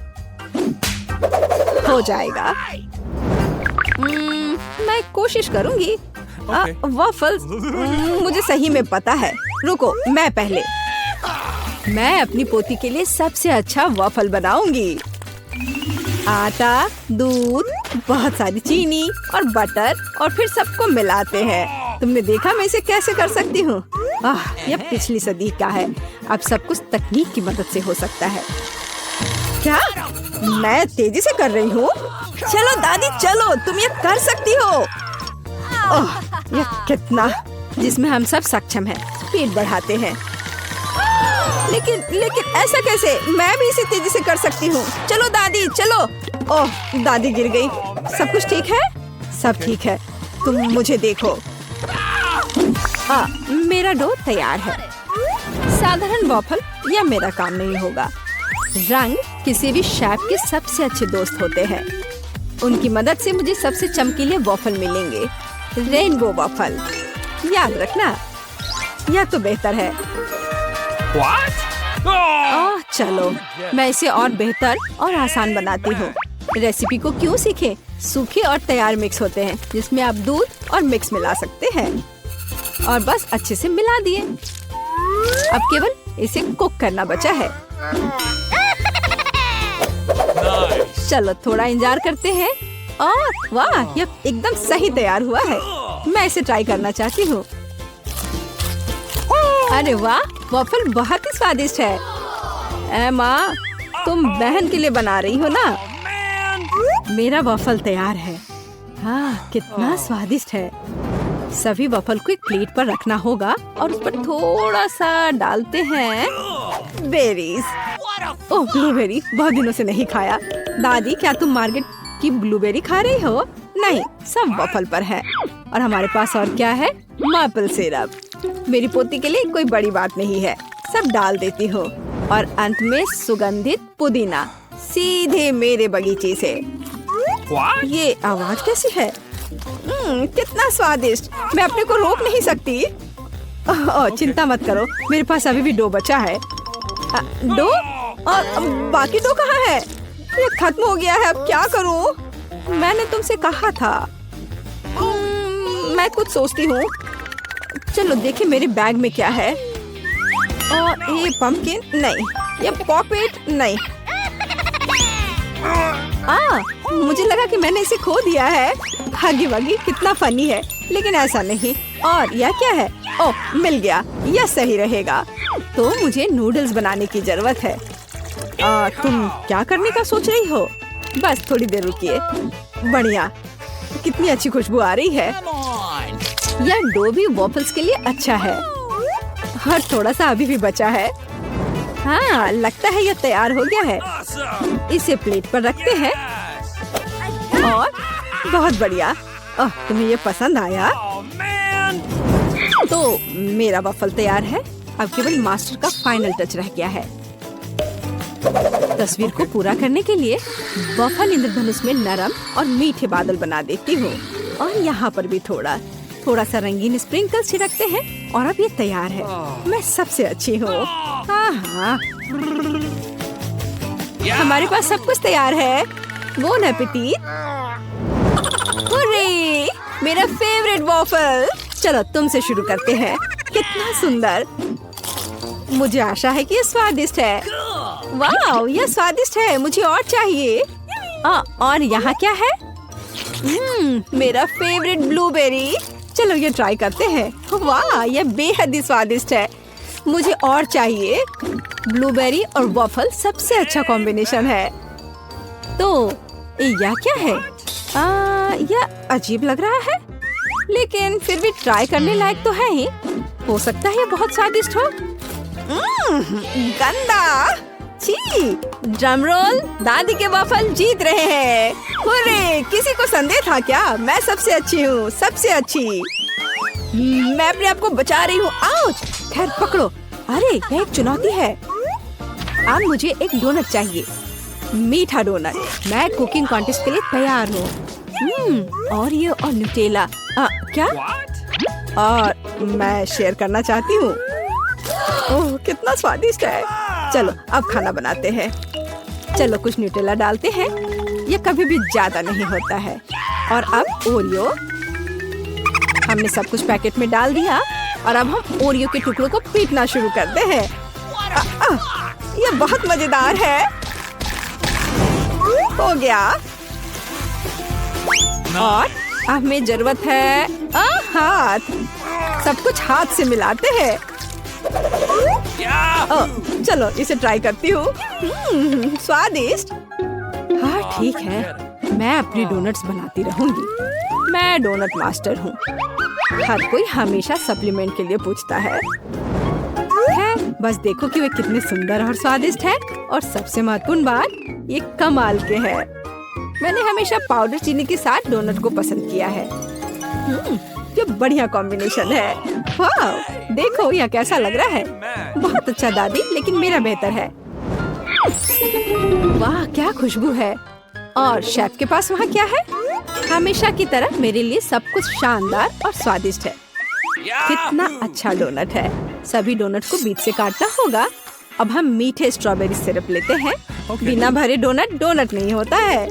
Speaker 1: हो जाएगा। मैं कोशिश करूंगी। वॉफल्स मुझे सही में पता है। रुको, मैं पहले। मैं अपनी पोती के लिए सबसे अच्छा वॉफल बनाऊंगी। आटा, दूध, बहुत सारी चीनी और बटर, और फिर सबको मिलाते हैं। तुमने देखा मैं इसे कैसे कर सकती हूँ? यह पिछली सदी का है। अब सब कुछ तकनीक की मदद से हो सकता है। क्या मैं तेजी से कर रही हूँ? चलो दादी चलो, तुम ये कर सकती हो। यह कितना, जिसमें हम सब सक्षम हैं। स्पीड बढ़ाते हैं। लेकिन ऐसा कैसे? मैं भी इसे तेजी से कर सकती हूँ। चलो दादी चलो। ओह दादी गिर गई। सब कुछ ठीक है? सब ठीक है। तुम मुझे देखो। मेरा डो तैयार है। साधारण वॉफल यह मेरा काम नहीं होगा। रंग किसी भी शेफ के सबसे अच्छे दोस्त होते हैं। उनकी मदद से मुझे सबसे चमकीले वॉफल मिलेंगे। रेनबो वॉफल, याद रखना। यह तो बेहतर है। चलो मैं इसे और बेहतर और आसान बनाती हूँ। रेसिपी को क्यों सीखें? सूखे और तैयार मिक्स होते हैं, जिसमें आप दूध और मिक्स मिला सकते हैं। और बस अच्छे से मिला दिए। अब केवल इसे कुक करना बचा है। चलो थोड़ा इंतजार करते हैं। वाह, यह एकदम सही तैयार हुआ है। मैं इसे ट्राई करना चाहती हूँ। अरे वाह, वॉफल बहुत ही स्वादिष्ट है। माँ, तुम बहन के लिए बना रही हो ना? मेरा वॉफल तैयार है। कितना स्वादिष्ट है। सभी वॉफल को एक प्लेट पर रखना होगा और उस पर थोड़ा सा डालते हैं बेरीज। ओह ब्लूबेरी, बहुत दिनों से नहीं खाया। दादी, क्या तुम मार्केट की ब्लूबेरी खा रही हो? नहीं, सब वॉफल पर है। और हमारे पास और क्या है? Maple syrup. मेरी पोती के लिए कोई बड़ी बात नहीं है, सब डाल देती हूँ। और अंत में सुगंधित पुदीना, सीधे मेरे बगीचे से। ये आवाज कैसी है? कितना स्वादिष्ट, मैं अपने को रोक नहीं सकती। चिंता मत करो, मेरे पास अभी भी डो बचा है। डो? और बाकी डो कहाँ है? ये खत्म हो गया है, अब क्या करूं? मैंने तुमसे कहा था। मैं कुछ सोचती हूँ। चलो देखिए मेरे बैग में क्या है। और ये पंपकिन नहीं, ये पॉकेट नहीं। मुझे लगा कि मैंने इसे खो दिया है। भागी भागी, कितना फनी है, लेकिन ऐसा नहीं। और यह क्या है? ओह, मिल गया, यह सही रहेगा। तो मुझे नूडल्स बनाने की जरूरत है। तुम क्या करने का सोच रही हो? बस थोड़ी देर रुकिए। बढ़िया, कितनी अच्छी खुशबू आ रही है। यह डो भी वॉफल्स के लिए अच्छा है। और थोड़ा सा अभी भी बचा है। हाँ, लगता है यह तैयार हो गया है। इसे प्लेट पर रखते हैं। और बहुत बढ़िया। तुम्हें ये पसंद आया? तो मेरा वफल तैयार है। अब केवल मास्टर का फाइनल टच रह गया है। तस्वीर को पूरा करने के लिए वफल इंद्रधनुष में नरम और मीठे बादल बना देती हूँ। और यहाँ पर भी थोड़ा सा रंगीन स्प्रिंकल छिड़कते हैं। और अब ये तैयार है। मैं सबसे अच्छी हूँ। हाँ, हमारे पास सब कुछ तैयार है। Bone appétit. हुर्रे, मेरा फेवरेट वॉफल। चलो तुमसे शुरू करते हैं। कितना सुंदर। मुझे आशा है कि ये स्वादिष्ट है। वाह, यह स्वादिष्ट है, मुझे और चाहिए। और यहाँ क्या है? मेरा फेवरेट ब्लूबेरी। चलो ये ट्राई करते हैं। वाह, यह बेहद ही स्वादिष्ट है, मुझे और चाहिए। ब्लूबेरी और वॉफल सबसे अच्छा कॉम्बिनेशन है। तो यह क्या है? यह अजीब लग रहा है, लेकिन फिर भी ट्राई करने लायक तो है ही। हो सकता है ये बहुत स्वादिष्ट हो। गंदा। छी, ड्रम रोल। दादी के वॉफल जीत रहे हैं। हुर्रे, किसी को संदेह था क्या? मैं सबसे अच्छी हूँ, सबसे अच्छी। मैं अपने आप को बचा रही हूँ। आउच! खैर पकड़ो। अरे, यह एक चुनौती है। अब मुझे एक डोनट चाहिए, मीठा डोनट। मैं कुकिंग कॉन्टेस्ट के लिए तैयार हूँ। ओरियो और न्यूटेला। क्या? और मैं शेयर करना चाहती हूँ। ओह, कितना स्वादिष्ट है। चलो अब खाना बनाते हैं। चलो कुछ न्यूटेला डालते हैं, ये कभी भी ज्यादा नहीं होता है। और अब ओरियो। हमने सब कुछ पैकेट में डाल दिया और अब हम ओरियो के टुकड़ों को पीटना शुरू करते हैं। ये बहुत मजेदार है। हो गया। और अब हमें जरूरत है हाथ। सब कुछ हाथ से मिलाते हैं। चलो इसे ट्राई करती हूँ। स्वादिष्ट। हाँ ठीक है, मैं अपनी डोनट्स बनाती रहूंगी। मैं डोनट मास्टर हूँ। हर कोई हमेशा सप्लीमेंट के लिए पूछता है। बस देखो कि वे कितने सुंदर और स्वादिष्ट है। और सबसे महत्वपूर्ण बात, ये कमाल के हैं। मैंने हमेशा पाउडर चीनी के साथ डोनट को पसंद किया है। ये बढ़िया कॉम्बिनेशन है। वाह, देखो यह कैसा लग रहा है। बहुत अच्छा दादी, लेकिन मेरा बेहतर है। वाह, क्या खुशबू है। और शेफ के पास वहाँ क्या है? हमेशा की तरह मेरे लिए सब कुछ शानदार और स्वादिष्ट है। कितना अच्छा डोनट है। सभी डोनट को बीच से काटना होगा। अब हम मीठे स्ट्रॉबेरी सिरप लेते हैं। बिना भरे डोनट डोनट नहीं होता है।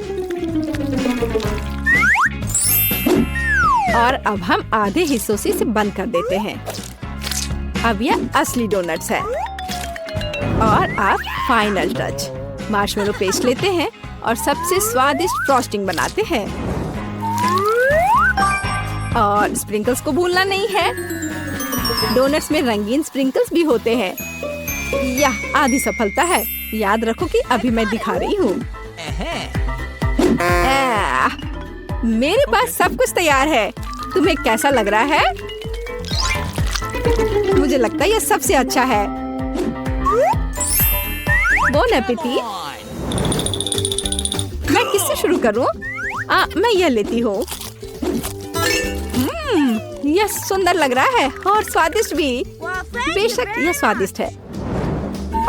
Speaker 1: और अब हम आधे हिस्सों से इसे बंद कर देते हैं। अब यह असली डोनट्स है। और अब फाइनल टच, मार्शमेलो पेस्ट लेते हैं और सबसे स्वादिष्ट फ्रॉस्टिंग बनाते हैं। और स्प्रिंकल्स को भूलना नहीं है। डोनट्स में रंगीन स्प्रिंकल्स भी होते हैं। यह आधी सफलता है। याद रखो कि अभी मैं दिखा रही हूँ। मेरे पास सब कुछ तैयार है। तुम्हें कैसा लग रहा है? मुझे लगता है यह सबसे अच्छा है। Bone appétit. मैं किससे शुरू करूं? मैं यह लेती हूँ। यह सुंदर लग रहा है और स्वादिष्ट भी। बेशक यह स्वादिष्ट है।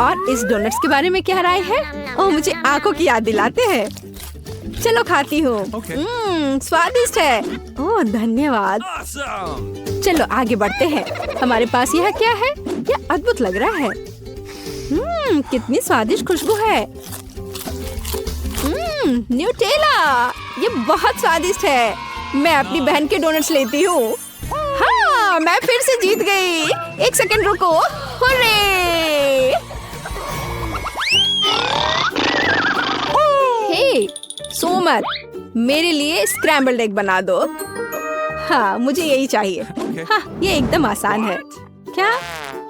Speaker 1: और इस डोनट्स के बारे में क्या राय है? ओह, मुझे आंखों की याद दिलाते हैं। चलो खाती हूँ। स्वादिष्ट है। ओह धन्यवाद। चलो आगे बढ़ते हैं। हमारे पास यह क्या है? यह अद्भुत लग रहा है। कितनी स्वादिष्ट खुशबू है। न्यूटेला, ये बहुत स्वादिष्ट है। मैं अपनी बहन के डोनट्स लेती हूँ। हाँ, मैं फिर से जीत गई। एक सेकंड रुको। हुर्रे! हे, सोमर, मेरे लिए स्क्रैम्बल्ड एग बना दो। हाँ, मुझे यही चाहिए। हाँ, ये एकदम आसान है। क्या?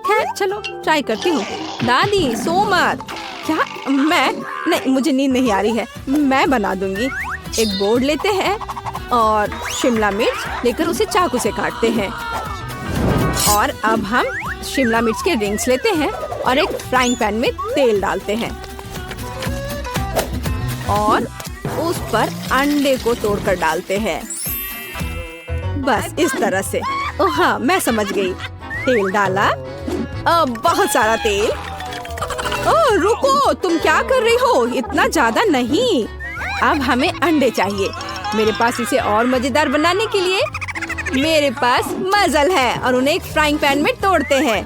Speaker 1: खैर चलो ट्राई करती हूँ। दादी, सोमर, क्या? मैं नहीं, मुझे नींद नहीं आ रही है। मैं बना दूंगी। एक बोर्ड लेते हैं और शिमला मिर्च लेकर उसे चाकू से काटते हैं। और अब हम शिमला मिर्च के रिंग्स लेते हैं और एक फ्राइंग पैन में तेल डालते हैं और उस पर अंडे को तोड़कर डालते हैं। बस इस तरह से। ओह हाँ, मैं समझ गई। तेल डाला, बहुत सारा तेल। ओह रुको, तुम क्या कर रही हो? इतना ज्यादा नहीं। अब हमें अंडे चाहिए। मेरे पास इसे और मजेदार बनाने के लिए मेरे पास मजल है और उन्हें एक फ्राइंग पैन में तोड़ते हैं।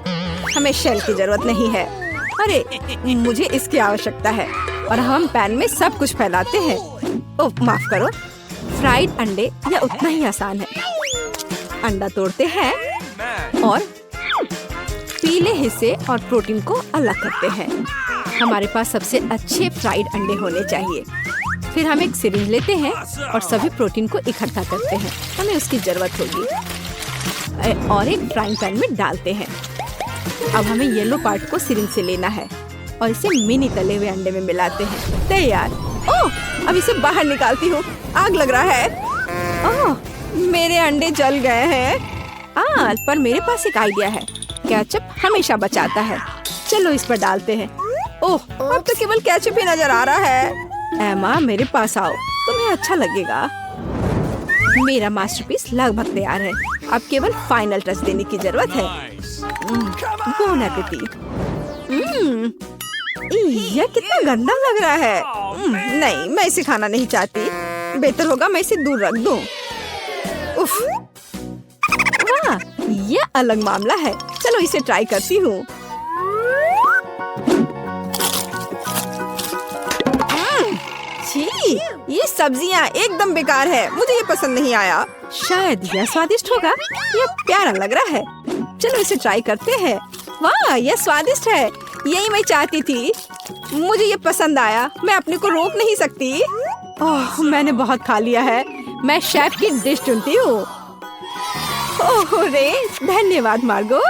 Speaker 1: हमें शेल की जरूरत नहीं है। अरे मुझे इसकी आवश्यकता है। और हम पैन में सब कुछ फैलाते हैं। ओह माफ करो। फ्राइड अंडे यह उतना ही आसान है। अंडा तोड़ते हैं और पीले हिस्से और प्रोटीन को अलग करते हैं। हमारे पास सबसे अच्छे फ्राइड अंडे होने चाहिए। फिर हम एक सिरिंज लेते हैं और सभी प्रोटीन को इकट्ठा करते हैं। हमें उसकी जरूरत होगी और एक फ्राइंग पैन में डालते हैं। अब हमें येलो पार्ट को सिरिंज से लेना है और इसे मिनी तले हुए अंडे में मिलाते हैं। तैयार। ओह, अब इसे बाहर निकालती हूँ। आग लग रहा है। ओह, मेरे अंडे जल गए हैं। पर मेरे पास एक आइडिया है। केचप हमेशा बचाता है। चलो इस पर डालते हैं। ओह, अब तो केवल केचप ही नजर आ रहा है। एमा, मेरे पास आओ, तुम्हें अच्छा लगेगा। मेरा मास्टरपीस लगभग तैयार है। अब केवल फाइनल टच देने की जरूरत है। Bone appétit. यह कितना गंदा लग रहा है। नहीं, मैं इसे खाना नहीं चाहती। बेहतर होगा मैं इसे दूर रख दूं। उफ, वाह, यह अलग मामला है। चलो इसे ट्राई करती हूँ। ये सब्जियाँ एकदम बेकार है। मुझे ये पसंद नहीं आया। शायद यह स्वादिष्ट होगा। यह प्यारा लग रहा है। चलो इसे ट्राई करते हैं। वाह, यह स्वादिष्ट है। यही मैं चाहती थी। मुझे ये पसंद आया। मैं अपने को रोक नहीं सकती। ओह, मैंने बहुत खा लिया है। मैं शेफ की डिश चुनती हूँ। ओह रे, धन्यवाद मार्गो।